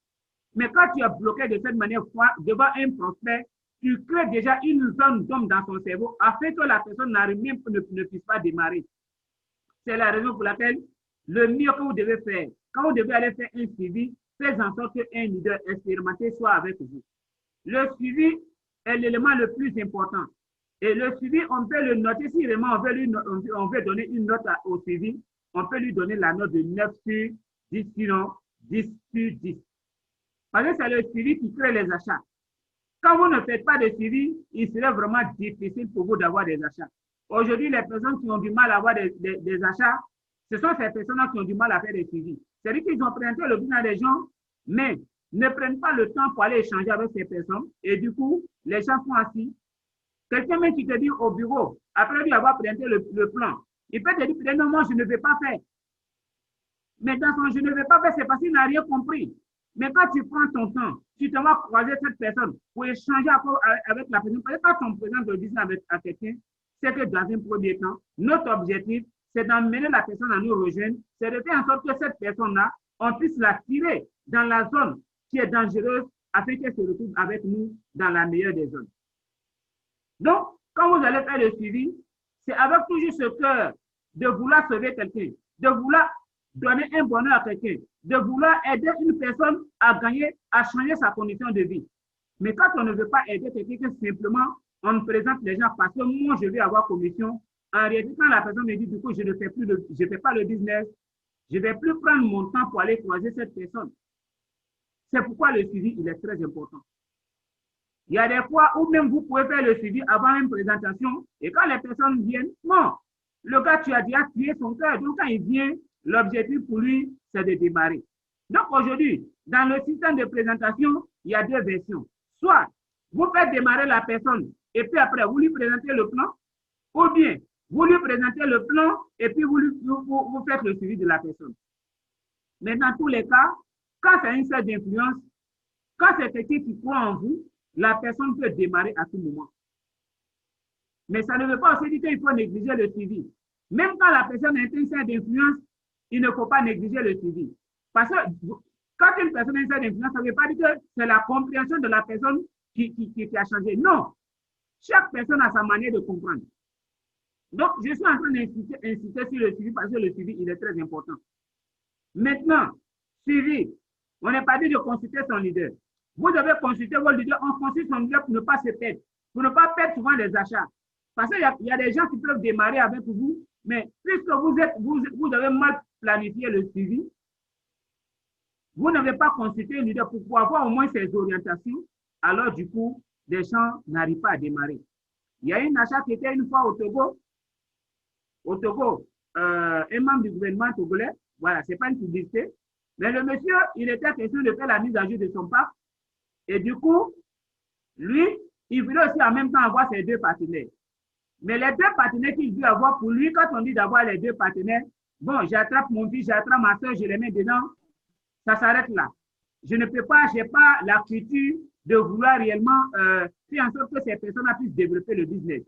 Mais quand tu es bloqué de cette manière devant un prospect, tu crées déjà une zone d'ombre dans son cerveau afin que la personne ne puisse pas démarrer. C'est la raison pour laquelle le mieux que vous devez faire, quand vous devez aller faire un suivi, faites en sorte qu'un leader expérimenté soit avec vous. Le suivi est l'élément le plus important. Et le suivi, on peut le noter, si vraiment on veut donner une note au suivi, on peut lui donner la note de 9 sur 10, sinon 10 sur 10. Parce que c'est le suivi qui crée les achats. Quand vous ne faites pas de suivi, il serait vraiment difficile pour vous d'avoir des achats. Aujourd'hui, les personnes qui ont du mal à avoir des achats, ce sont ces personnes qui ont du mal à faire des suivis. C'est-à-dire qu'ils ont présenté le business des gens, mais ne prennent pas le temps pour aller échanger avec ces personnes. Et du coup, les gens sont assis. Quelqu'un même qui te dit au bureau, après lui avoir présenté le plan, il peut te dire, non, moi, je ne vais pas faire. Mais dans son je ne vais pas faire, c'est parce qu'il n'a rien compris. Mais quand tu prends ton temps, tu te vas croiser cette personne pour échanger avec la personne. Parce que quand on présente le business à quelqu'un, c'est que dans un premier temps, notre objectif, c'est d'emmener la personne à nous rejoindre, c'est de faire en sorte que cette personne-là, on puisse la tirer dans la zone qui est dangereuse afin qu'elle se retrouve avec nous dans la meilleure des zones. Donc, quand vous allez faire le suivi, c'est avec toujours ce cœur de vouloir sauver quelqu'un, de vouloir donner un bonheur à quelqu'un, de vouloir aider une personne à gagner, à changer sa condition de vie. Mais quand on ne veut pas aider quelqu'un, simplement, on présente les gens parce que moi, je vais avoir commission. En réalité, quand la personne me dit, du coup, je ne fais pas le business, je ne vais plus prendre mon temps pour aller croiser cette personne. C'est pourquoi le suivi, il est très important. Il y a des fois où même vous pouvez faire le suivi avant une présentation et quand les personnes viennent, non, le gars, tu as déjà tué son cœur. Donc, quand il vient, l'objectif pour lui, c'est de démarrer. Donc, aujourd'hui, dans le système de présentation, il y a deux versions. Soit, vous faites démarrer la personne et puis après, vous lui présentez le plan, ou bien, vous lui présentez le plan et puis vous faites le suivi de la personne. Mais dans tous les cas, quand c'est une sorte d'influence, quand c'est quelqu'un qui croit en vous, la personne peut démarrer à tout moment. Mais ça ne veut pas aussi dire qu'il faut négliger le suivi. Même quand la personne est une sorte d'influence, il ne faut pas négliger le suivi. Parce que quand une personne a une certaine influence, ça ne veut pas dire que c'est la compréhension de la personne qui a changé. Non. Chaque personne a sa manière de comprendre. Donc, je suis en train d'insister sur le suivi parce que le suivi, il est très important. Maintenant, suivi. On n'est pas dit de consulter son leader. Vous devez consulter votre leader. On consulte son leader pour ne pas se perdre. Pour ne pas perdre souvent les achats. Parce qu'il y a des gens qui peuvent démarrer avec vous, mais puisque vous avez mal planifié le suivi, vous n'avez pas consulté le leader pour pouvoir avoir au moins ses orientations, alors du coup, des gens n'arrivent pas à démarrer. Il y a une achat qui était une fois au Togo. Au Togo, un membre du gouvernement togolais, voilà, ce n'est pas une publicité, mais le monsieur, il était question de faire la mise à jour de son parc, et du coup, lui, il voulait aussi en même temps avoir ses deux partenaires. Mais les deux partenaires qu'il veut avoir pour lui, quand on dit d'avoir les deux partenaires, bon, j'attrape mon fils, j'attrape ma soeur, je les mets dedans, ça s'arrête là. Je ne peux pas, je n'ai pas la culture de vouloir réellement faire en sorte que ces personnes puissent développer le business.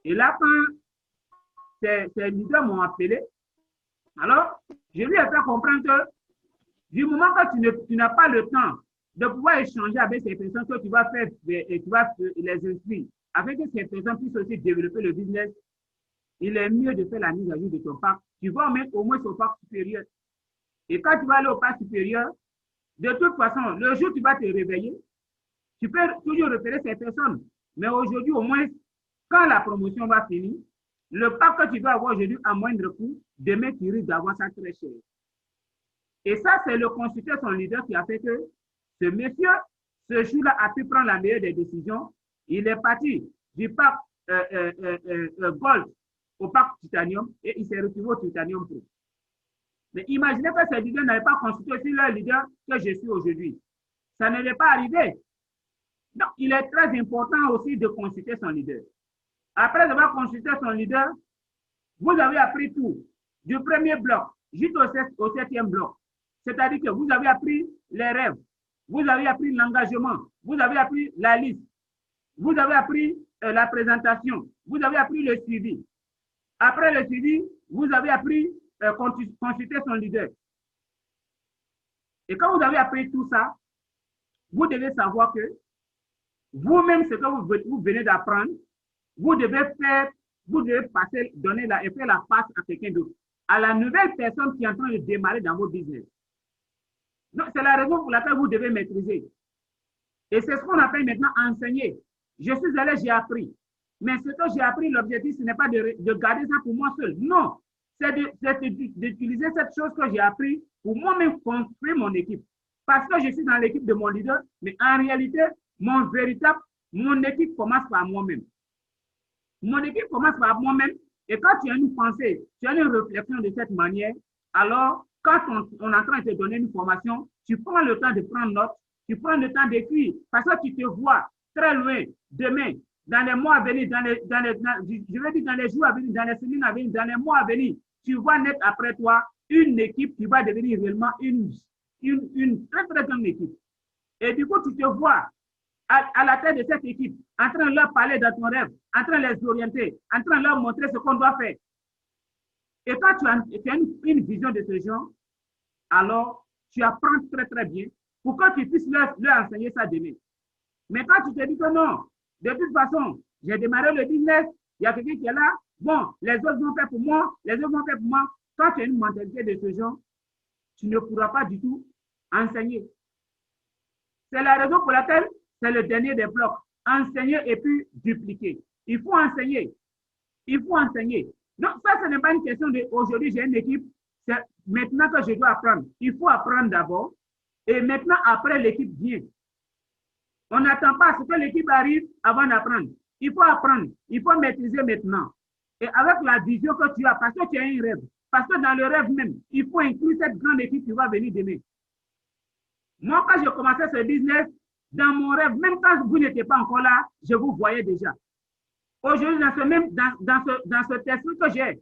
Et là, quand ces leaders m'ont appelé, alors, je lui ai fait comprendre que du moment que tu n'as pas le temps de pouvoir échanger avec ces personnes que tu vas faire et tu vas les inscrire, afin que ces personnes puissent aussi développer le business, il est mieux de faire la mise à jour de ton parc. Tu vas mettre au moins au parc supérieur. Et quand tu vas aller au parc supérieur, de toute façon, le jour où tu vas te réveiller, tu peux toujours repérer ces personnes. Mais aujourd'hui, au moins, quand la promotion va finir, le parc que tu vas avoir aujourd'hui à moindre coût, demain, tu risques d'avoir ça très cher. Et ça, c'est le consulter son leader qui a fait que ce monsieur, ce jour-là, a pu prendre la meilleure des décisions. Il est parti du parc Gold au parc Titanium et il s'est retrouvé au Titanium Pro. Mais imaginez que ces leaders n'avaient pas consulté sur leur leader que je suis aujourd'hui. Ça ne l'est pas arrivé. Donc, il est très important aussi de consulter son leader. Après avoir consulté son leader, vous avez appris tout, du premier bloc jusqu'au septième bloc. C'est-à-dire que vous avez appris les rêves, vous avez appris l'engagement, vous avez appris la liste, vous avez appris la présentation, vous avez appris le suivi. Après le suivi, vous avez appris consulter son leader. Et quand vous avez appris tout ça, vous devez savoir que vous-même, ce que vous venez d'apprendre, vous devez passer, et faire la passe à quelqu'un d'autre, à la nouvelle personne qui est en train de démarrer dans votre business. Donc, c'est la raison pour laquelle vous devez maîtriser. Et c'est ce qu'on appelle maintenant enseigner. Je suis allé, j'ai appris. Mais ce que j'ai appris, l'objectif, ce n'est pas de garder ça pour moi seul. Non, c'est d'utiliser cette chose que j'ai appris pour moi-même construire mon équipe. Parce que je suis dans l'équipe de mon leader, mais en réalité, mon équipe commence par moi-même. Mon équipe commence par moi-même, et quand tu as une pensée, tu as une réflexion de cette manière, alors, quand on est en train de te donner une formation, tu prends le temps de prendre note, tu prends le temps d'écrire, parce que tu te vois très loin, demain, dans les mois à venir, dans les jours à venir, dans les semaines à venir, dans les mois à venir, tu vas naître après toi une équipe qui va devenir réellement une très très grande équipe. Et du coup, tu te vois à la tête de cette équipe, en train de leur parler dans ton rêve, en train de les orienter, en train de leur montrer ce qu'on doit faire. Et quand tu as une vision de ce genre, alors tu apprends très très bien pour que tu puisses leur enseigner ça demain. Mais quand tu te dis que non, de toute façon, j'ai démarré le business, il y a quelqu'un qui est là, bon, les autres vont faire pour moi, les autres vont faire pour moi. Quand tu as une mentalité de ce genre, tu ne pourras pas du tout enseigner. C'est la raison pour laquelle c'est le dernier des blocs. Enseigner et puis dupliquer. Il faut enseigner. Il faut enseigner. Donc, ça, ce n'est pas une question de aujourd'hui, j'ai une équipe, c'est maintenant que je dois apprendre. Il faut apprendre d'abord et maintenant, après, l'équipe vient. On n'attend pas à ce que l'équipe arrive avant d'apprendre. Il faut apprendre. Il faut maîtriser maintenant. Et avec la vision que tu as, parce que tu as un rêve, parce que dans le rêve même, il faut inclure cette grande équipe qui va venir demain. Moi, quand j'ai commencé ce business, dans mon rêve, même quand vous n'étiez pas encore là, je vous voyais déjà. Aujourd'hui, dans ce test que j'ai,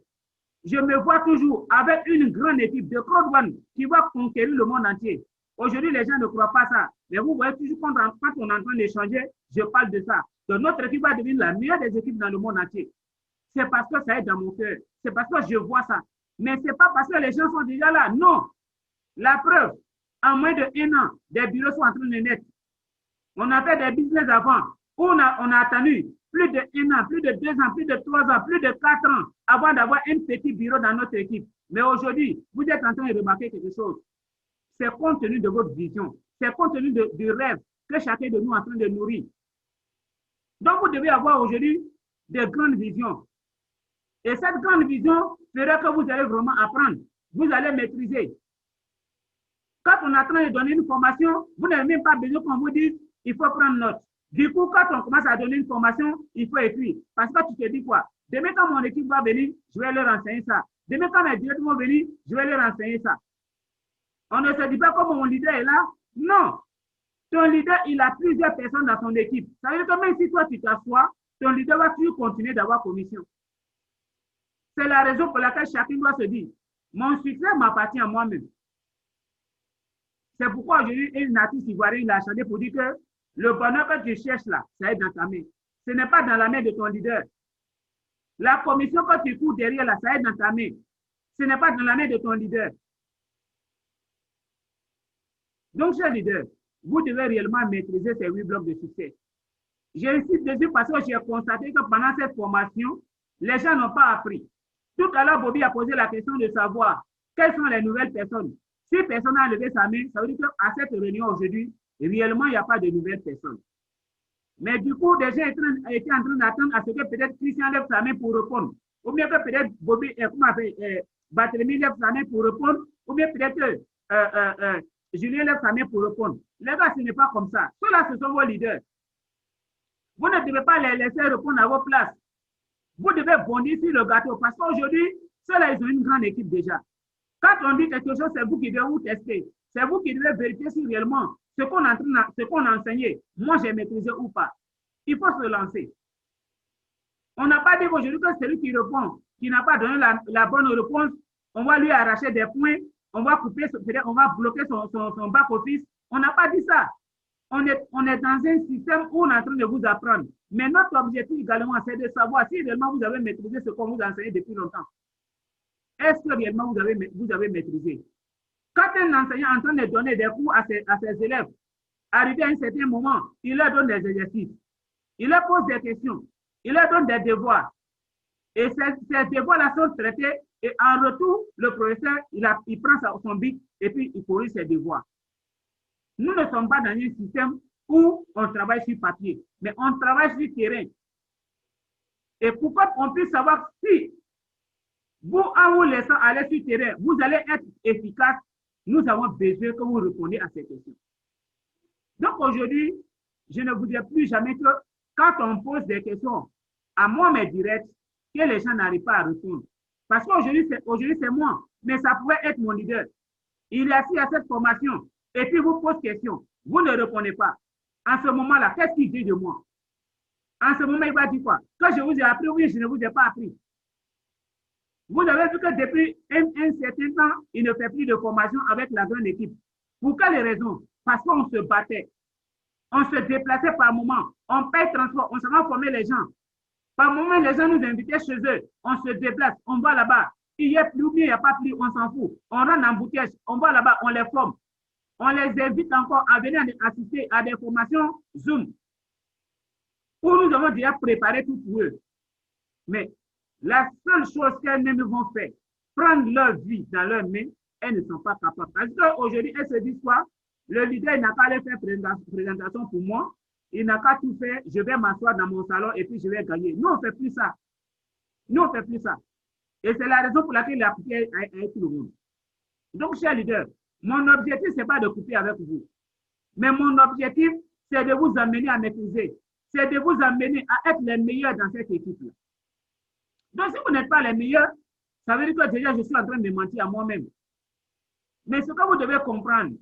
je me vois toujours avec une grande équipe de Crowd One qui va conquérir le monde entier. Aujourd'hui, les gens ne croient pas ça. Mais vous voyez toujours quand on est en train d'échanger, je parle de ça. Donc, notre équipe va devenir la meilleure des équipes dans le monde entier. C'est parce que ça est dans mon cœur. C'est parce que je vois ça. Mais ce n'est pas parce que les gens sont déjà là. Non. La preuve, en moins de 1 an, des bureaux sont en train de naître. On a fait des business avant. On a attendu plus de 1 an, plus de 2 ans, plus de 3 ans, plus de 4 ans avant d'avoir un petit bureau dans notre équipe. Mais aujourd'hui, vous êtes en train de remarquer quelque chose. C'est compte tenu de votre vision. C'est compte tenu du rêve que chacun de nous est en train de nourrir. Donc, vous devez avoir aujourd'hui de grandes visions. Et cette grande vision fera que vous allez vraiment apprendre. Vous allez maîtriser. Quand on est en train de donner une formation, vous n'avez même pas besoin qu'on vous dise il faut prendre note. Du coup, quand on commence à donner une formation, il faut écrire. Parce que tu te dis quoi? Demain, quand mon équipe va venir, je vais leur enseigner ça. Demain, quand mes directeurs vont venir, je vais leur enseigner ça. On ne se dit pas comme mon leader est là. Non. Ton leader, il a plusieurs personnes dans son équipe. Ça veut dire que même si toi, tu t'assois, ton leader va toujours continuer d'avoir commission. C'est la raison pour laquelle chacun doit se dire, mon succès m'appartient à moi-même. C'est pourquoi aujourd'hui, une artiste ivoirienne, il a chanté pour dire que le bonheur que tu cherches là, ça est dans ta main. Ce n'est pas dans la main de ton leader. La commission que tu cours derrière là, ça est dans ta main. Ce n'est pas dans la main de ton leader. Donc, cher leader, vous devez réellement maîtriser ces 8 blocs de succès. J'insiste dessus parce que j'ai constaté que pendant cette formation, les gens n'ont pas appris. Tout à l'heure, Bobby a posé la question de savoir quelles sont les nouvelles personnes. Si personne n'a levé sa main, ça veut dire qu'à cette réunion aujourd'hui, réellement, il n'y a pas de nouvelles personnes. Mais du coup, des gens étaient en train d'attendre à ce que peut-être Christian lève sa main pour répondre. Ou bien que peut-être Bobby, Barthélemy lève sa main pour répondre. Ou bien peut-être Julien lève sa main pour répondre. Les gars, ce n'est pas comme ça. Ceux-là, ce sont vos leaders. Vous ne devez pas les laisser répondre à vos places. Vous devez bondir sur le gâteau parce qu'aujourd'hui, ceux-là, ils ont une grande équipe déjà. Quand on dit quelque chose, c'est vous qui devez vous tester. C'est vous qui devez vérifier si réellement ce qu'on a enseigné, moi j'ai maîtrisé ou pas. Il faut se lancer. On n'a pas dit aujourd'hui que celui qui répond, qui n'a pas donné la bonne réponse, on va lui arracher des points, on va couper, on va bloquer son back-office. On n'a pas dit ça. On est dans un système où on est en train de vous apprendre. Mais notre objectif également, c'est de savoir si réellement vous avez maîtrisé ce qu'on vous a enseigné depuis longtemps. Est-ce que réellement vous avez maîtrisé? Quand un enseignant est en train de donner des cours à ses élèves, arrivé à un certain moment, il leur donne des exercices, il leur pose des questions, il leur donne des devoirs. Et ces devoirs-là sont traités et en retour, le professeur, il prend son bic et puis il corrige ses devoirs. Nous ne sommes pas dans un système où on travaille sur papier, mais on travaille sur terrain. Et pourquoi on puisse savoir si vous, en vous laissant aller sur terrain, vous allez être efficace, nous avons besoin que vous répondiez à ces questions. Donc aujourd'hui, je ne voudrais plus jamais que quand on pose des questions à moi, mes directs, que les gens n'arrivent pas à répondre. Parce qu'aujourd'hui, c'est moi, mais ça pouvait être mon leader. Il est assis à cette formation et puis vous pose question. Vous ne répondez pas. En ce moment-là, qu'est-ce qu'il dit de moi? En ce moment, il va dire quoi? Que je vous ai appris, oui, je ne vous ai pas appris. Vous avez vu que depuis un certain temps, il ne fait plus de formation avec la grande équipe. Pour quelles raisons? Parce qu'on se battait. On se déplaçait par moment. On paye transport. On s'en va former les gens. Par moment, les gens nous invitaient chez eux. On se déplace. On va là-bas. Il y a plus ou bien il n'y a pas plus, on s'en fout. On rentre en bouteille. On va là-bas, on les forme. On les invite encore à venir assister à des formations Zoom où nous avons déjà préparé tout pour eux. Mais la seule chose qu'elles ne vont faire, prendre leur vie dans leurs mains, elles ne sont pas capables. Parce qu'aujourd'hui, elles se disent quoi? Le leader n'a qu'à aller faire présentation pour moi. Il n'a qu'à tout faire. Je vais m'asseoir dans mon salon et puis je vais gagner. Nous, on ne fait plus ça. Nous, on ne fait plus ça. Et c'est la raison pour laquelle il a coupé avec tout le monde. Donc, cher leader, mon objectif, ce n'est pas de couper avec vous. Mais mon objectif, c'est de vous amener à maîtriser. C'est de vous amener à être les meilleurs dans cette équipe-là. Donc, si vous n'êtes pas les meilleurs, ça veut dire que déjà, je suis en train de mentir à moi-même. Mais ce que vous devez comprendre,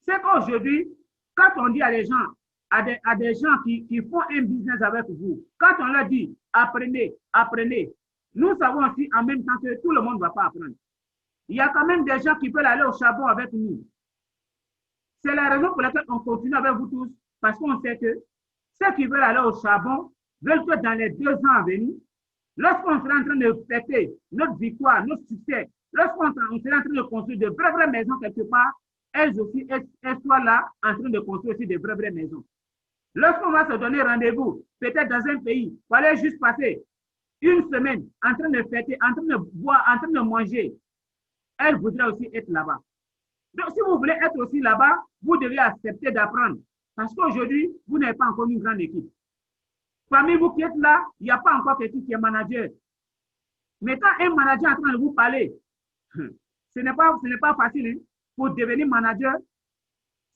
c'est qu'aujourd'hui, quand on dit à des gens, à des gens qui font un business avec vous, quand on leur dit, apprenez, apprenez, nous savons aussi en même temps que tout le monde ne va pas apprendre. Il y a quand même des gens qui veulent aller au charbon avec nous. C'est la raison pour laquelle on continue avec vous tous, parce qu'on sait que ceux qui veulent aller au charbon veulent que dans les 2 ans à venir, Lorsqu'on sera en train de fêter notre victoire, notre succès, lorsqu'on sera en train de construire de vraies maisons quelque part, elles aussi, elles soient là en train de construire aussi de vraies maisons. Lorsqu'on va se donner rendez-vous, peut-être dans un pays, il fallait juste passer une semaine en train de fêter, en train de boire, en train de manger, elle voudrait aussi être là-bas. Donc, si vous voulez être aussi là-bas, vous devez accepter d'apprendre. Parce qu'aujourd'hui, vous n'avez pas encore une grande équipe. Parmi vous qui êtes là, il n'y a pas encore quelqu'un qui est manager. Mais quand un manager est en train de vous parler, ce n'est pas facile hein, pour devenir manager.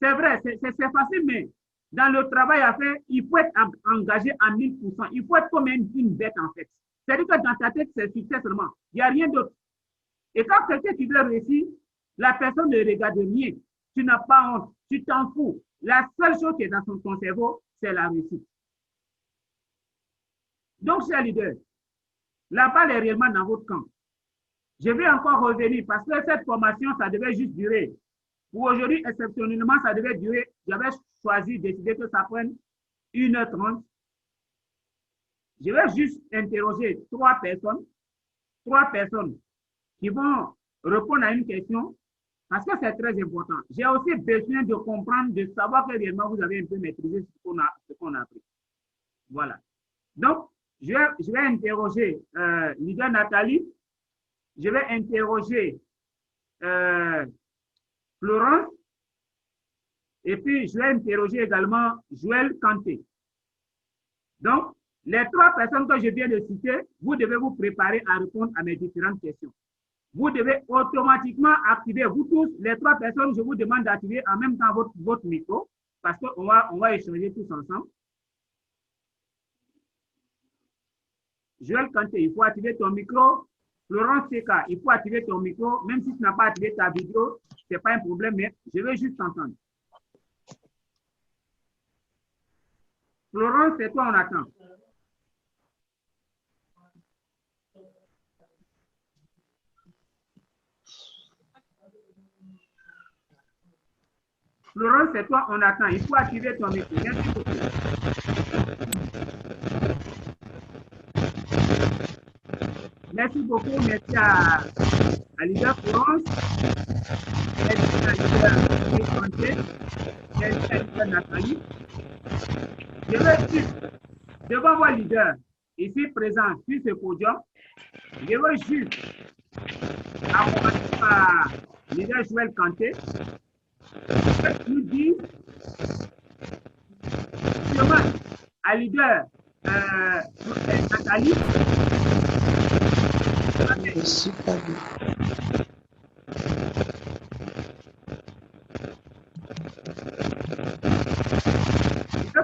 C'est vrai, c'est facile, mais dans le travail à faire, il faut être engagé à 1000%. Il faut être comme une bête en fait. C'est-à-dire que dans ta tête, c'est succès seulement. Il n'y a rien d'autre. Et quand quelqu'un qui veut réussir, la personne ne regarde rien. Tu n'as pas honte. Tu t'en fous. La seule chose qui est dans ton cerveau, c'est la réussite. Donc, chers leaders, la balle est réellement dans votre camp. Je vais encore revenir parce que cette formation, ça devait juste durer. Pour aujourd'hui, exceptionnellement, ça devait durer. J'avais choisi, décidé que ça prenne 1h30. Je vais juste interroger 3 personnes qui vont répondre à une question parce que c'est très important. J'ai aussi besoin de comprendre, de savoir que réellement vous avez un peu maîtrisé ce qu'on a appris. Voilà. Donc, je vais interroger leader Nathalie. Je vais interroger Florence. Et puis, je vais interroger également Joël Kanté. Donc, les 3 personnes que je viens de citer, vous devez vous préparer à répondre à mes différentes questions. Vous devez automatiquement activer, vous tous, les 3 personnes, je vous demande d'activer en même temps votre micro parce qu'on va échanger tous ensemble. Joël Kanté, il faut activer ton micro. Florence Seka, il faut activer ton micro. Même si tu n'as pas activé ta vidéo, ce n'est pas un problème, mais je vais juste t'entendre. Florence, c'est toi, on attend. Florence, c'est toi, on attend. Il faut activer ton micro. Merci beaucoup. Merci beaucoup. Merci à leader Florence. Merci à leader Kanté. Merci à leader Nathalie. Je veux juste, devant vos leaders, ici présents sur ce podium, je veux juste, à commencer par leader Joël Kanté, nous dire, justement, à leader Nathalie,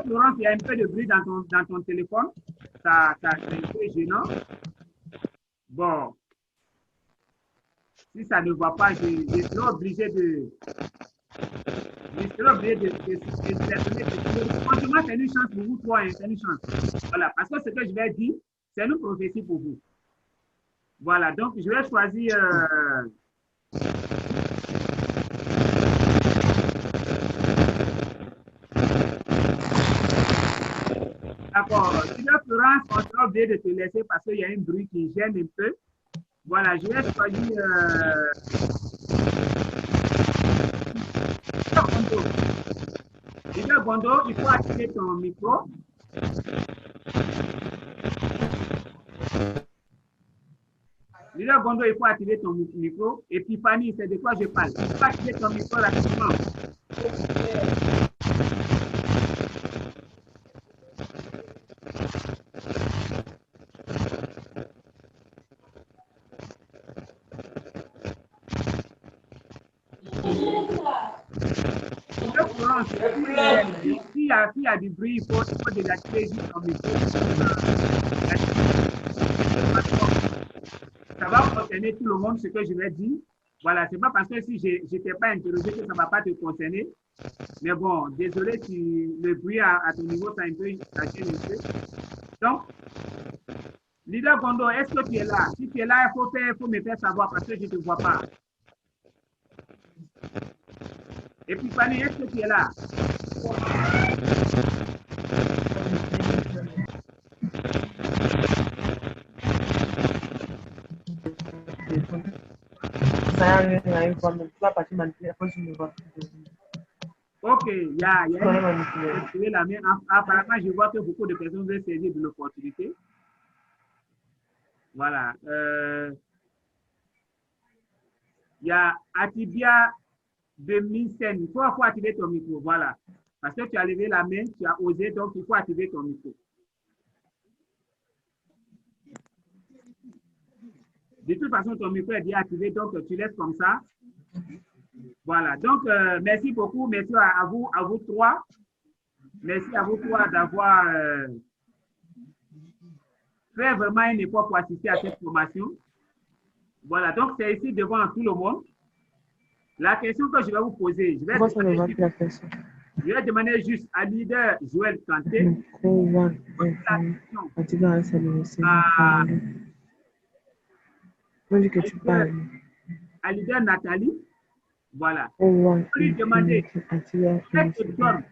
Florence, il y a un peu de bruit dans ton téléphone. Ça c'est un peu gênant. Bon. Si ça ne va pas, je serai obligé de... Franchement, c'est une chance pour vous trois. C'est une chance. Voilà. Parce que ce que je vais dire, c'est une prophétie pour vous. Voilà. Donc, je vais choisir... D'accord. Leader Florence, on sera obligé de te laisser parce qu'il y a un bruit qui gêne un peu. Voilà, je vais choisir Leader Gondo, il faut activer ton micro. Leader Gondo, il faut activer ton micro. Et puis Fanny, c'est de quoi je parle. Il faut activer ton micro rapidement. S'il y a du bruit, il faut désactiver juste ton micro. Ça va concerner tout le monde ce que je vais dire. Voilà, c'est pas parce que si je n'étais pas interrogé que ça ne va pas te concerner. Mais bon, désolé si le bruit à ton niveau, ça a un peu gêné un peu. Donc, leader Gondo, est-ce que tu es là? Si tu es là, il faut me faire savoir parce que je ne te vois pas. Et puis, Fanny, est-ce que tu es là? Ok, il y a une la main. Apparemment, je vois que beaucoup de personnes veulent saisir de l'opportunité. Voilà. Il y a Atibia de Minsen. Il faut activer ton micro. Voilà. Parce que tu as levé la main, tu as osé, donc il faut activer ton micro. De toute façon, ton micro est bien activé, donc tu laisses comme ça. Voilà. Donc, merci beaucoup. Merci à vous trois. Merci à vous trois d'avoir fait vraiment un effort pour assister à cette formation. Voilà. Donc, c'est ici devant tout le monde. La question que je vais vous poser, je vais demander juste à leader Joël Kanté à leader Nathalie. Voilà. Je vais lui demander qu'elle te donne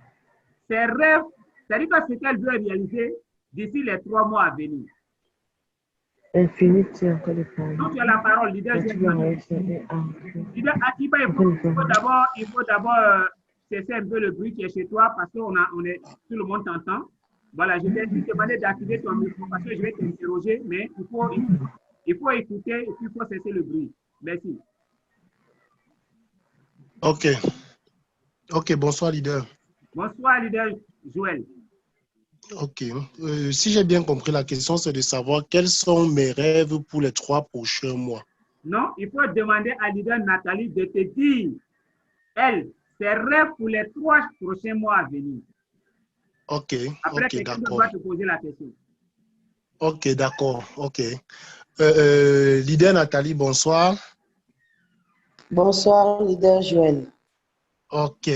ses rêves, c'est-à-dire que ce qu'elle veut réaliser d'ici les 3 mois à venir. Infinity encore de parole. Donc, tu as la parole, leader Joël Kanté. Leader Atiba, il faut d'abord cesser un peu le bruit qui est chez toi parce que tout le monde t'entend. Voilà, je vais te demander d'activer ton micro parce que je vais t'interroger, mais il faut écouter et puis il faut cesser le bruit. Merci. Ok. Ok, bonsoir, leader. Bonsoir, leader Joël. Ok. Si j'ai bien compris, la question, c'est de savoir quels sont mes rêves pour les 3 prochains mois. Non, il faut demander à leader Nathalie de te dire, elle, ses rêves pour les 3 prochains mois à venir. Ok, Après, ok, d'accord. va te poser la question. Ok, d'accord, ok. Leader Nathalie, bonsoir. Bonsoir, leader Joël. Ok.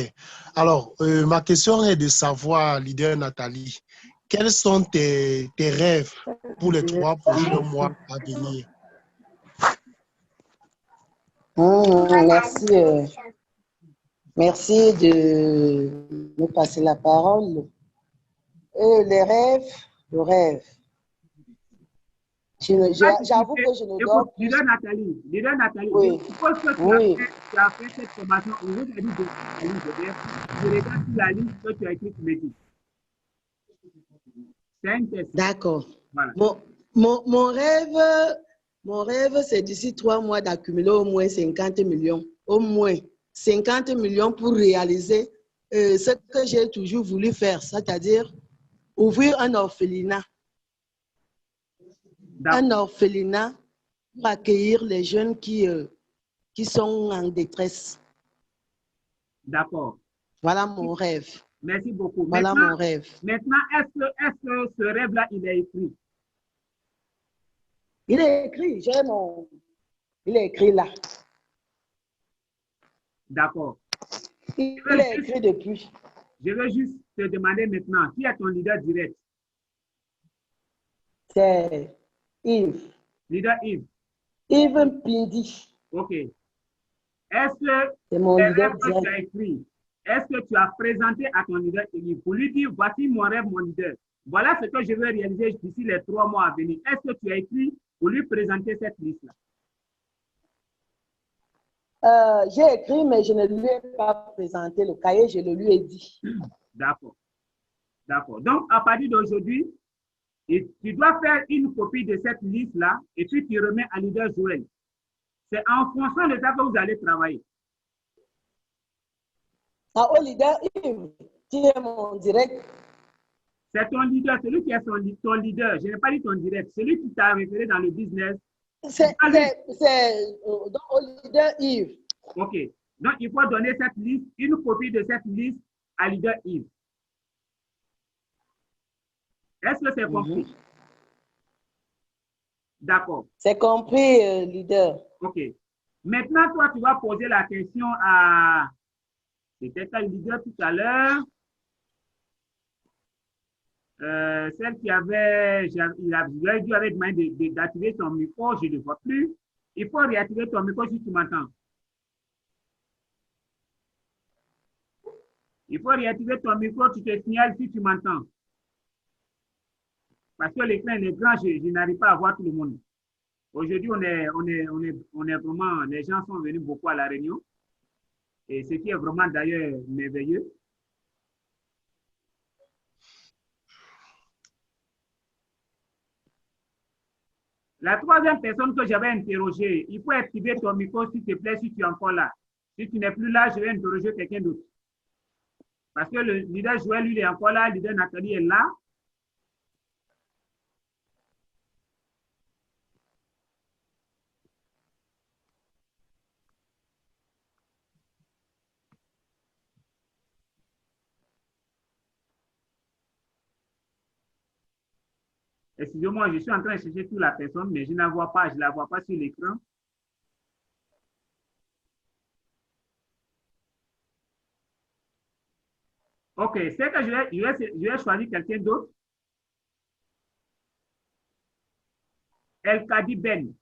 Alors, ma question est de savoir, leader Nathalie, quels sont tes rêves pour les 3 prochains mois à venir? Merci. Merci de me passer la parole. Le rêve. J'avoue que je ne dors plus. Leader Nathalie, oui. Je suppose que tu as fait cette formation. On vous a dit de je regarde sur la liste que tu as écrite métier. C'est un test. D'accord. Voilà. Mon rêve, c'est d'ici 3 mois d'accumuler au moins 50 millions. Au moins 50 millions pour réaliser ce que j'ai toujours voulu faire, c'est-à-dire ouvrir un orphelinat. Un orphelinat pour accueillir les jeunes qui sont en détresse. D'accord. Voilà mon rêve. Merci beaucoup. Voilà mon rêve. Maintenant, est-ce que ce rêve-là, il est écrit? Il est écrit, il est écrit là. D'accord. Il est écrit depuis. Je vais juste te demander maintenant, qui est ton leader direct? C'est Yves. Leader Yves. Yves Pindi. OK. Est-ce que c'est mon leader que tu as écrit, est-ce que tu as présenté à ton leader Yves pour lui dire, voici mon rêve, mon leader. Voilà ce que je veux réaliser d'ici les 3 mois à venir. Est-ce que tu as écrit pour lui présenter cette liste-là? J'ai écrit, mais je ne lui ai pas présenté le cahier, je le lui ai dit. D'accord. D'accord. Donc, à partir d'aujourd'hui, tu dois faire une copie de cette liste-là et puis tu remets à leader Joël. C'est en fonction de ça que vous allez travailler. Ah, au leader Yves, qui est mon direct. C'est ton leader, celui qui est ton leader. Je n'ai pas dit ton direct. Celui qui t'a référé dans le business. C'est au leader Yves. OK. Donc, il faut donner cette liste, une copie de cette liste à leader Yves. Est-ce que c'est compris? D'accord. C'est compris, leader. OK. Maintenant, toi, tu vas poser la question à... C'était quel leader tout à l'heure? Celle qui avait... Il avait demandé d'activer son micro, je ne le vois plus. Il faut réactiver ton micro si tu m'entends. Il faut réactiver ton micro, tu te signales si tu m'entends. Parce que l'écran est grand, je n'arrive pas à voir tout le monde. Aujourd'hui, on est vraiment, les gens sont venus beaucoup à la réunion. Et ce qui est vraiment d'ailleurs merveilleux. La troisième personne que j'avais interrogée, il faut activer ton micro, s'il te plaît, si tu es encore là. Si tu n'es plus là, je vais interroger quelqu'un d'autre. Parce que le leader Joël, lui, il est encore là, le leader Nathalie est là. Excusez-moi, je suis en train de chercher toute la personne, mais je ne la vois pas, sur l'écran. OK, c'est que je vais choisir quelqu'un d'autre. El Kadi Ben.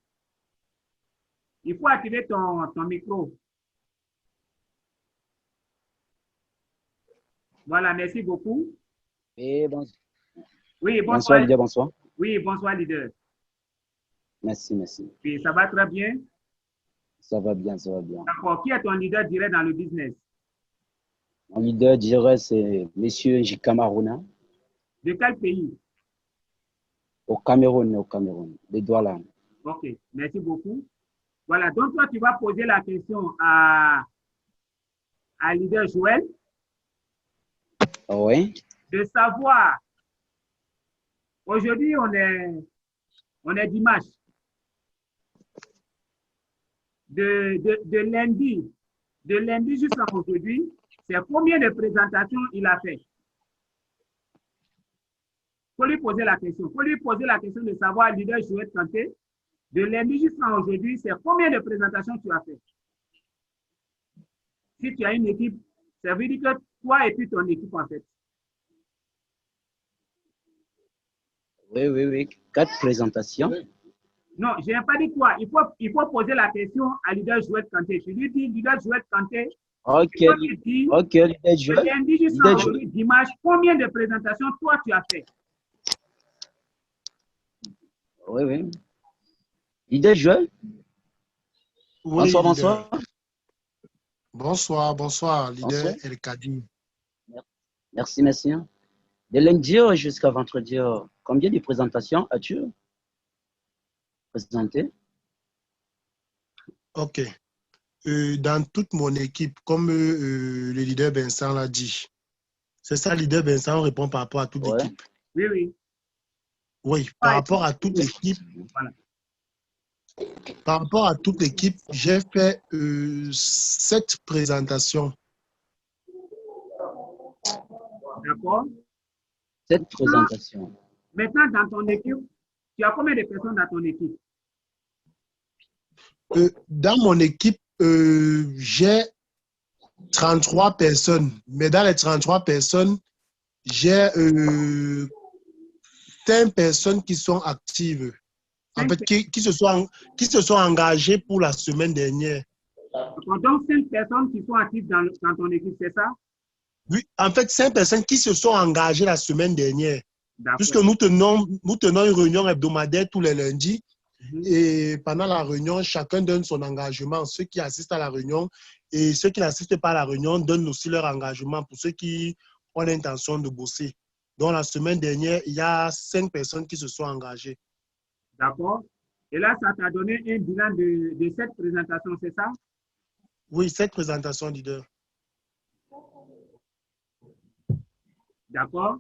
Il faut activer ton micro. Voilà, merci beaucoup. Et bon. Oui, bonsoir. Bonsoir, leader, bonsoir. Oui, bonsoir, leader. Merci, merci. Oui, ça va très bien? Ça va bien, ça va bien. D'accord. Qui est ton leader direct dans le business? Mon leader direct, c'est M. Jikamaruna. De quel pays? Au Cameroun, de Douala. OK, merci beaucoup. Voilà, donc toi, tu vas poser la question à leader Joël. Oui. De savoir, aujourd'hui, on est dimanche. De lundi jusqu'à aujourd'hui, c'est combien de présentations il a fait? Il faut lui poser la question. Il faut lui poser la question de savoir, leader Joël Kanté, de lundi jusqu'à aujourd'hui, c'est combien de présentations tu as fait? Si tu as une équipe, ça veut dire que toi et puis ton équipe, en fait. Oui. 4 présentations. Non, je n'ai pas dit quoi. Il faut poser la question à leader Joël Kanté. Je lui dis, leader Joël Kanté, OK, leader Joël. Lundi jusqu'à aujourd'hui, dimanche, combien de présentations toi tu as fait? Oui. Leader Joël. Oui, bonsoir. Bonsoir, leader El Kadi. Merci. De lundi jusqu'à vendredi, combien de présentations as-tu présenté? OK. Dans toute mon équipe, comme le leader Vincent l'a dit, c'est ça, leader Vincent, on répond par rapport à toute l'équipe. Oui. Oui, par rapport à toute l'équipe. Voilà. Par rapport à toute l'équipe, j'ai fait 7 présentations. D'accord. 7 présentations. Maintenant, dans ton équipe, tu as combien de personnes dans ton équipe? Dans mon équipe, j'ai 33 personnes. Mais dans les 33 personnes, j'ai 5 personnes qui sont actives. En fait, qui se sont engagées pour la semaine dernière. Donc, 5 personnes qui sont actives dans ton équipe, c'est ça? Oui, en fait, 5 personnes qui se sont engagées la semaine dernière. Puisque nous tenons une réunion hebdomadaire tous les lundis. Et pendant la réunion, chacun donne son engagement. Ceux qui assistent à la réunion et ceux qui n'assistent pas à la réunion donnent aussi leur engagement pour ceux qui ont l'intention de bosser. Donc, la semaine dernière, il y a 5 personnes qui se sont engagées. D'accord. Et là, ça t'a donné un bilan de 7 présentations, c'est ça? Oui, 7 présentations, leader. D'accord.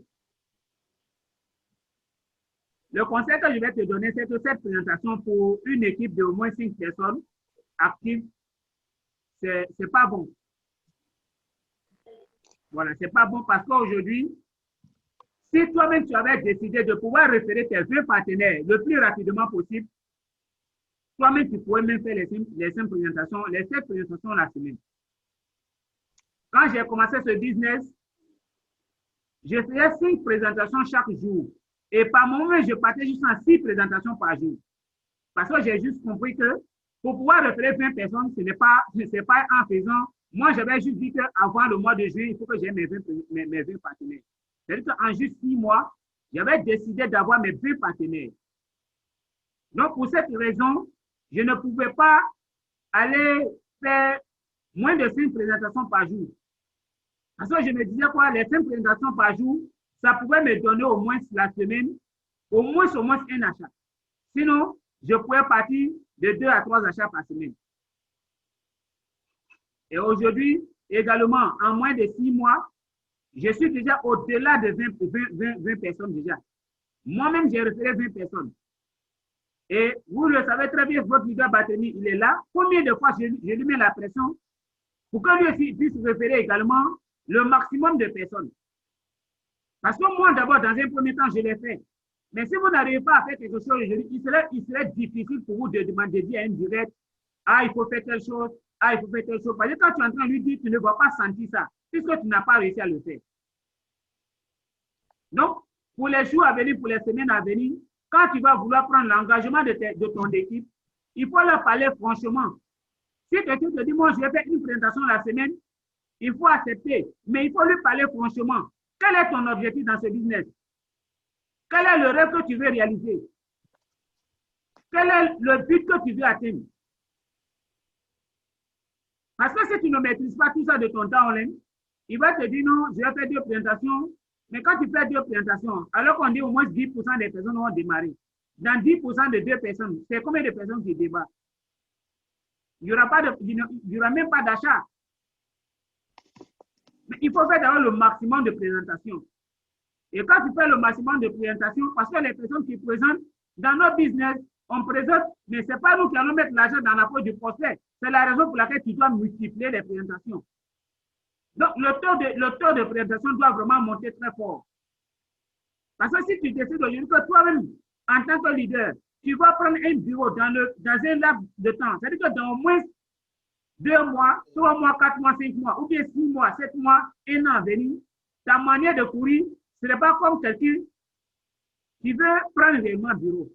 Le conseil que je vais te donner, c'est que cette présentation pour une équipe de au moins 5 personnes actives, c'est pas bon. Voilà, c'est pas bon parce qu'aujourd'hui, si toi-même tu avais décidé de pouvoir référer tes 20 partenaires le plus rapidement possible, toi-même tu pourrais même faire les 7 présentations la semaine. Quand j'ai commencé ce business, je faisais 5 présentations chaque jour. Et par moment, je partais juste en 6 présentations par jour. Parce que j'ai juste compris que pour pouvoir référer 20 personnes, ce n'est pas en faisant. Moi, j'avais juste dit qu'avant le mois de juillet, il faut que j'ai mes 20 partenaires. C'est-à-dire qu'en juste 6 mois, j'avais décidé d'avoir mes 20 partenaires. Donc, pour cette raison, je ne pouvais pas aller faire moins de 5 présentations par jour. Parce que je me disais quoi, les 5 présentations par jour, ça pouvait me donner au moins la semaine, au moins un achat. Sinon, je pouvais partir de 2 à 3 achats par semaine. Et aujourd'hui, également, en moins de 6 mois, je suis déjà au-delà de 20 personnes déjà. Moi-même, j'ai référé 20 personnes. Et vous le savez très bien, votre leader Batemi, il est là. Combien de fois je lui mets la pression pour que lui aussi puisse référer également le maximum de personnes. Parce que moi, d'abord, dans un premier temps, je l'ai fait. Mais si vous n'arrivez pas à faire quelque chose, il serait difficile pour vous de demander à un direct, ah, il faut faire telle chose, ah, il faut faire telle chose. Parce que quand tu es en train de lui dire, tu ne vas pas sentir ça, puisque tu n'as pas réussi à le faire. Donc, pour les jours à venir, pour les semaines à venir, quand tu vas vouloir prendre l'engagement de ton équipe, il faut leur parler franchement. Si quelqu'un te dit, moi, je vais faire une présentation la semaine, il faut accepter, mais il faut lui parler franchement. Quel est ton objectif dans ce business? Quel est le rêve que tu veux réaliser? Quel est le but que tu veux atteindre? Parce que si tu ne maîtrises pas tout ça de ton temps en ligne, il va te dire non, je vais faire 2 présentations. Mais quand tu fais 2 présentations, alors qu'on dit au moins 10% des personnes vont démarrer. Dans 10% de 2 personnes, c'est combien de personnes qui débattent? Il n'y aura même pas d'achat. Mais il faut faire d'abord le maximum de présentations. Et quand tu fais le maximum de présentations, parce que les personnes qui présentent dans notre business, on présente, mais ce n'est pas nous qui allons mettre l'argent dans la poche du prospect. C'est la raison pour laquelle tu dois multiplier les présentations. Donc, le taux de présentation doit vraiment monter très fort. Parce que si tu décides aujourd'hui que toi-même, en tant que leader, tu vas prendre un bureau dans un laps de temps, c'est-à-dire que dans au moins 2 mois, 3 mois, 4 mois, 5 mois, ou bien 6 mois, 7 mois, 1 an à venir, ta manière de courir, ce n'est pas comme quelqu'un qui veut prendre réellement bureau.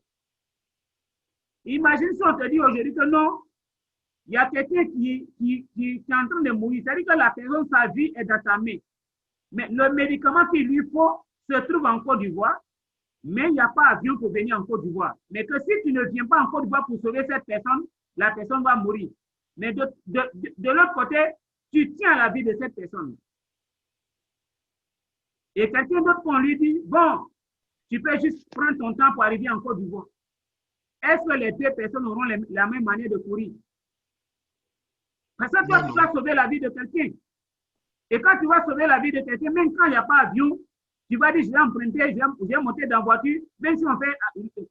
Imagine si on te dit aujourd'hui que non, il y a quelqu'un qui est en train de mourir. C'est-à-dire que la personne, sa vie est dans sa main. Mais le médicament qu'il lui faut se trouve en Côte d'Ivoire, mais il n'y a pas avion pour venir en Côte d'Ivoire. Mais que si tu ne viens pas en Côte d'Ivoire pour sauver cette personne, la personne va mourir. Mais de l'autre côté, tu tiens à la vie de cette personne. Et quelqu'un d'autre, on lui dit, bon, tu peux juste prendre ton temps pour arriver en Côte d'Ivoire. Est-ce que les 2 personnes auront la même manière de courir? Parce que toi, tu vas sauver la vie de quelqu'un. Et quand tu vas sauver la vie de quelqu'un, même quand il n'y a pas d'avion, tu vas dire, je vais emprunter, je vais monter dans la voiture, même si on fait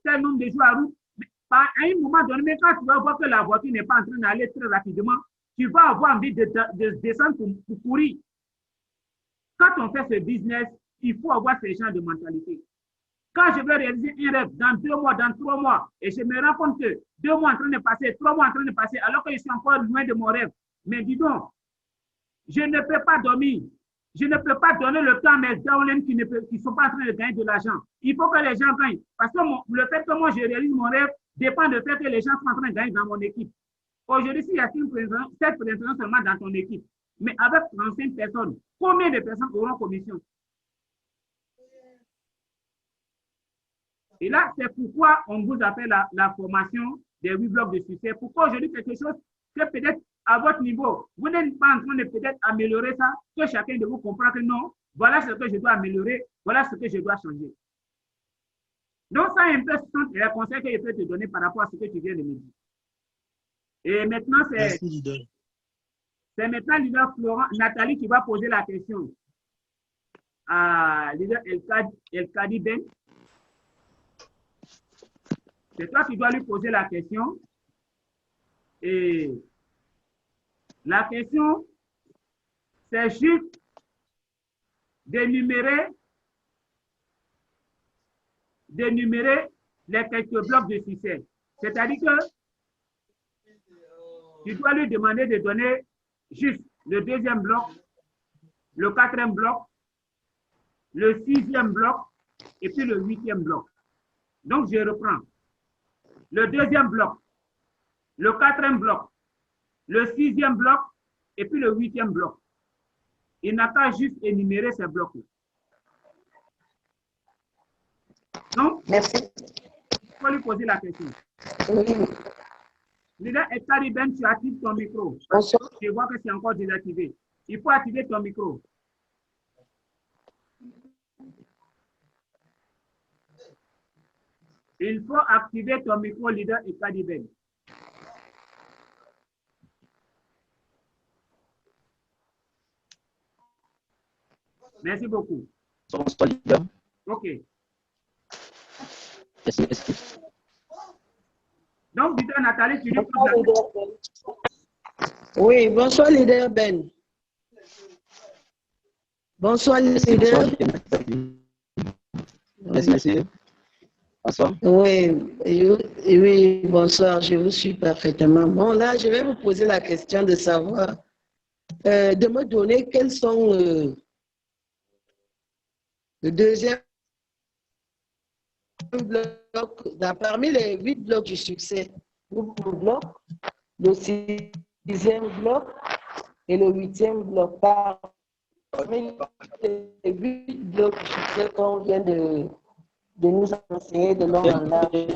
tel nombre de jours à route. À un moment donné, même quand tu vas voir que la voiture n'est pas en train d'aller très rapidement, tu vas avoir envie de descendre pour courir. Quand on fait ce business, il faut avoir ce genre de mentalité. Quand je veux réaliser un rêve dans 2 mois, dans 3 mois, et je me rends compte que 2 mois en train de passer, 3 mois en train de passer, alors que je suis encore loin de mon rêve. Mais dis donc, je ne peux pas dormir. Je ne peux pas donner le temps à mes downlines qui ne sont pas en train de gagner de l'argent. Il faut que les gens gagnent. Parce que le fait que moi je réalise mon rêve dépend du fait que les gens sont en train de gagner dans mon équipe. Aujourd'hui, s'il y a 7 présidents seulement dans ton équipe, mais avec 35 personnes, combien de personnes auront commission? Et là, c'est pourquoi on vous a fait la formation des 8 blocs de succès. Pourquoi aujourd'hui quelque chose que peut-être à votre niveau, vous n'êtes pas en train de peut-être améliorer ça, que chacun de vous comprend que non, voilà ce que je dois améliorer, voilà ce que je dois changer. Donc, ça, un peu, ce sont les conseils que je peux te donner par rapport à ce que tu viens de me dire. Et maintenant, c'est maintenant leader Florent, Nathalie qui va poser la question à leader El-Kadi Ben. C'est toi qui dois lui poser la question. Et la question, c'est juste d'énumérer les quelques blocs de succès. C'est-à-dire que tu dois lui demander de donner juste le 2e bloc, le 4e bloc, le 6e bloc et puis le 8e bloc. Donc, je reprends. Le 2e bloc, le 4e bloc, le 6e bloc et puis le 8e bloc. Il n'a qu'à juste énumérer ces blocs-là. Donc, merci. Il faut lui poser la question. Leader Ekadi Ben, tu actives ton micro. Bonsoir. Je vois que c'est encore désactivé. Il faut activer ton micro. Il faut activer ton micro, leader Ekadi Ben. Merci beaucoup. Bonsoir, leader. OK. Merci, merci. Donc, leader Nathalie, tu dis Oui, bonsoir, leader Ben. Bonsoir, leader. Merci, merci. Bonsoir. Oui, oui, bonsoir, je vous suis parfaitement. Bon, là, je vais vous poser la question de savoir, de me donner quels sont le deuxième bloc, parmi les 8 blocs du succès, bloc, le 6e bloc et le 8e bloc. Parmi les 8 blocs du succès qu'on vient de nous enseigner de long en large.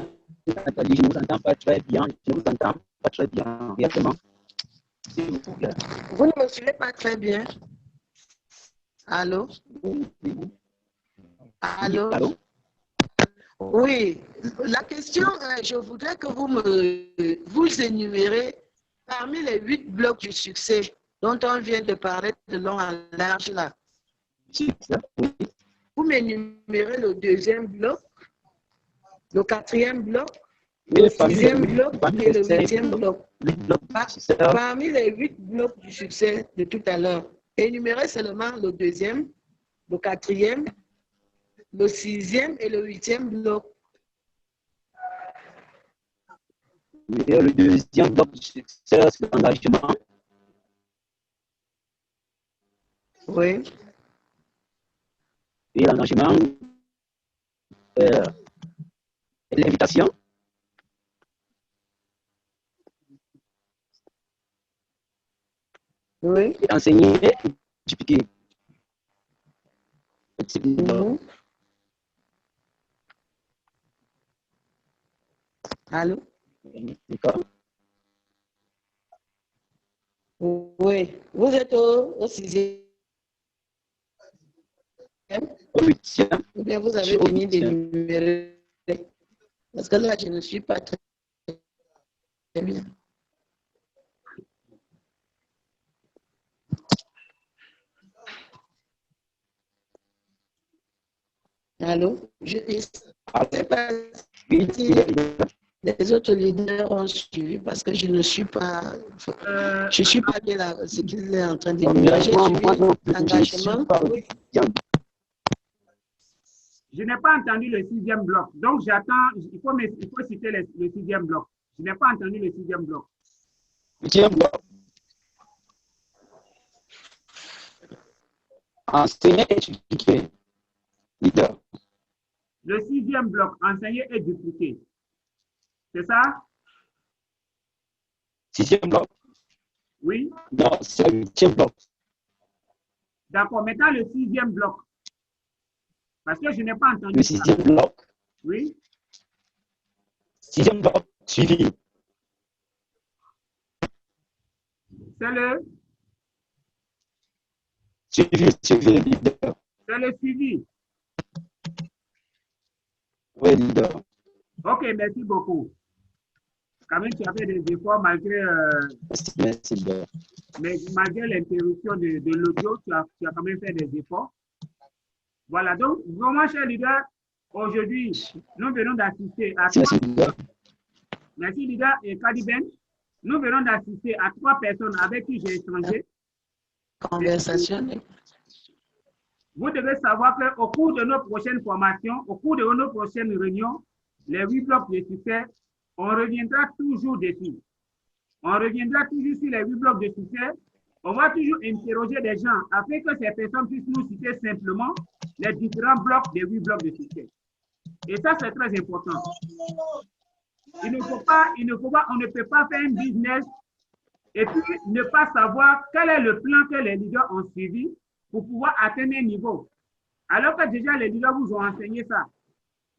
Nathalie, je ne vous entends pas très bien. Je ne vous entends pas très bien, exactement. Vous ne me suivez pas très bien? Allô? Allô? Allô? Oui, la question, je voudrais que vous énumérez parmi les 8 blocs du succès dont on vient de parler de long en large là. Vous m'énumérez le 2e bloc, le 4e bloc, le 6e bloc et le 8e bloc. Parmi les 8 blocs du succès de tout à l'heure, énumérez seulement le 2e, le 4e, le 6e et le 8e bloc. Le 2e bloc du succès, c'est l'engagement. Oui. Et l'engagement, l'invitation. Oui. Et enseigner, dupliquer. Allô? D'accord. Oui. Vous êtes au 6e? Au 8e. Ou bien vous avez fini d'énumérer? Parce que là, je ne suis pas très bien. Allô? Je ne sais pas si les autres leaders ont suivi parce que je ne suis pas, je suis pas bien là, ce qu'il est en train de dire. J'ai suivi l'engagement. Je n'ai pas entendu le 6e bloc. Donc, j'attends, il faut citer le 6e bloc. Je n'ai pas entendu le 6e bloc. 8e bloc. Enseigner et dupliquer. Leader. Le 6e bloc, enseigner et dupliquer. C'est ça? 6e bloc. Oui. Non, c'est le 8e bloc. D'accord, maintenant le 6e bloc. Parce que je n'ai pas entendu. Le 6e bloc. Oui. 6e bloc, suivi. C'est le? Suivi, leader. C'est le suivi. Oui, leader. Ok, merci beaucoup. Quand même, tu as fait des efforts malgré, merci, leader. mais malgré l'interruption de l'audio, tu as quand même fait des efforts. Voilà, donc, vraiment, cher leader, aujourd'hui, nous venons d'assister à merci, leader et Kadi Ben. Nous venons d'assister à 3 personnes avec qui j'ai échangé. Conversation. Vous devez savoir qu'au cours de nos prochaines formations, au cours de nos prochaines réunions, les 8 blocs de succès, on reviendra toujours dessus. On reviendra toujours sur les 8 blocs de succès. On va toujours interroger des gens afin que ces personnes puissent nous citer simplement les différents blocs des 8 blocs de succès. Et ça, c'est très important. On ne peut pas faire un business et puis ne pas savoir quel est le plan que les leaders ont suivi pour pouvoir atteindre un niveau. Alors que déjà les leaders vous ont enseigné ça.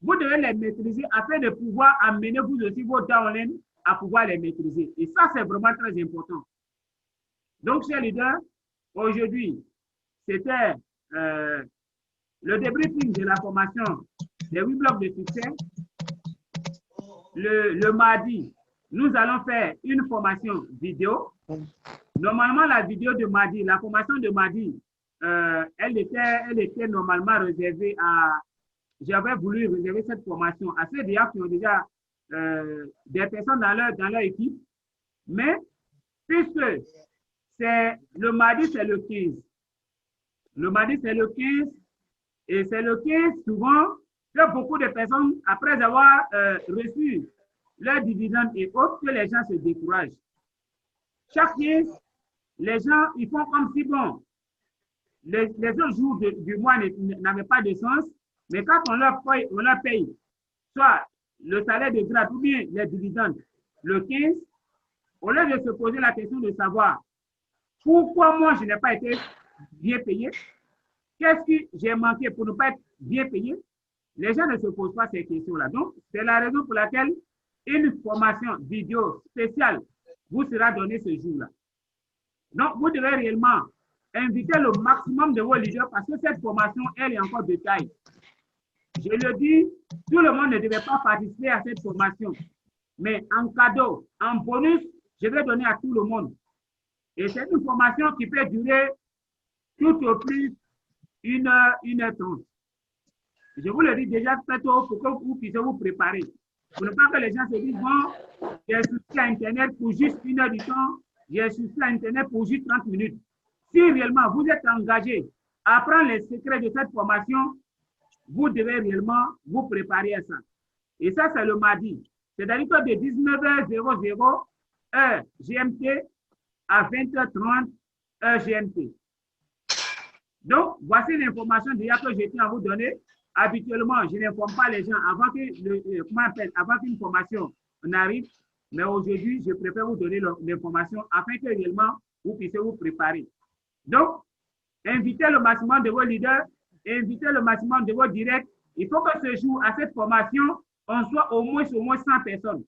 vous devez les maîtriser afin de pouvoir amener vous aussi vos downlines à pouvoir les maîtriser. Et ça, c'est vraiment très important. Donc, chers leaders, aujourd'hui, c'était le débriefing de la formation des 8 blocs de succès. Le mardi, nous allons faire une formation vidéo. Normalement, la vidéo de mardi, la formation de mardi, elle était normalement réservée à... J'avais voulu réserver cette formation à ceux qui ont déjà des personnes dans leur équipe. Mais puisque c'est le mardi, c'est le 15. Le mardi, c'est le 15. Et c'est le 15, souvent, que beaucoup de personnes, après avoir reçu leurs dividendes et autres, que les gens se découragent. Chaque 15, les gens, ils font comme si, bon, les autres jours du mois n'avaient pas de sens, mais quand on leur paye soit le salaire de grade ou bien les dividendes le 15, au lieu de se poser la question de savoir pourquoi moi je n'ai pas été bien payé, qu'est-ce que j'ai manqué pour ne pas être bien payé, les gens ne se posent pas ces questions-là. Donc, c'est la raison pour laquelle une formation vidéo spéciale vous sera donnée ce jour-là. Donc, vous devez réellement inviter le maximum de vos leaders parce que cette formation, elle est encore de taille. Je le dis, tout le monde ne devait pas participer à cette formation. Mais en cadeau, en bonus, je vais donner à tout le monde. Et c'est une formation qui peut durer tout au plus 1h30. Je vous le dis déjà très tôt pour que vous puissiez vous préparer. Pour ne pas que les gens se disent, bon, j'ai souscrit à Internet pour juste 1 heure du temps, j'ai souscrit à Internet pour juste 30 minutes. Si réellement vous êtes engagé à apprendre les secrets de cette formation, vous devez réellement vous préparer à ça. Et ça, c'est le mardi. C'est-à-dire que de 19h00 heure GMT à 20h30 heure GMT. Donc, voici l'information déjà que je tiens à vous donner. Habituellement, je n'informe pas les gens avant qu'une formation n'arrive. Mais aujourd'hui, je préfère vous donner l'information afin que réellement vous puissiez vous préparer. Donc, invitez le maximum de vos leaders, invitez le maximum de vos directs. Il faut que ce jour, à cette formation, on soit au moins 100 personnes.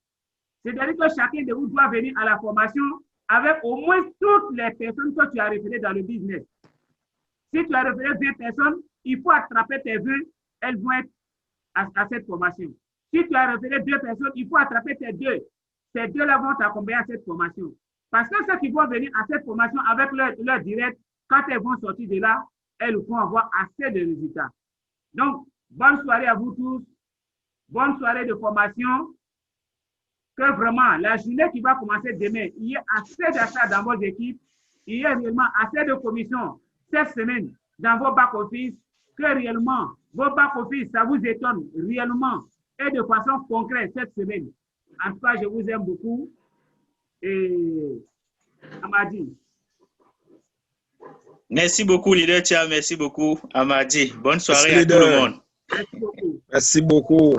C'est-à-dire que chacun de vous doit venir à la formation avec au moins toutes les personnes que tu as référées dans le business. Si tu as référé 20 personnes, il faut attraper tes 20, elles vont être à cette formation. Si tu as référé 2 personnes, il faut attraper tes 2. Ces 2-là vont t'accompagner à cette formation. Parce que ceux qui vont venir à cette formation avec leur direct, quand elles vont sortir de là, elles vont avoir assez de résultats. Donc, bonne soirée à vous tous. Bonne soirée de formation. Que vraiment, la journée qui va commencer demain, il y ait assez d'achats dans vos équipes. Il y ait réellement assez de commissions cette semaine dans vos back-office. Que réellement, vos back-office, ça vous étonne réellement et de façon concrète cette semaine. En tout cas, je vous aime beaucoup. Et Amadi. Merci beaucoup, leader Tia. Merci beaucoup, Amadi. Bonne soirée à tout le monde. Merci beaucoup. Merci beaucoup.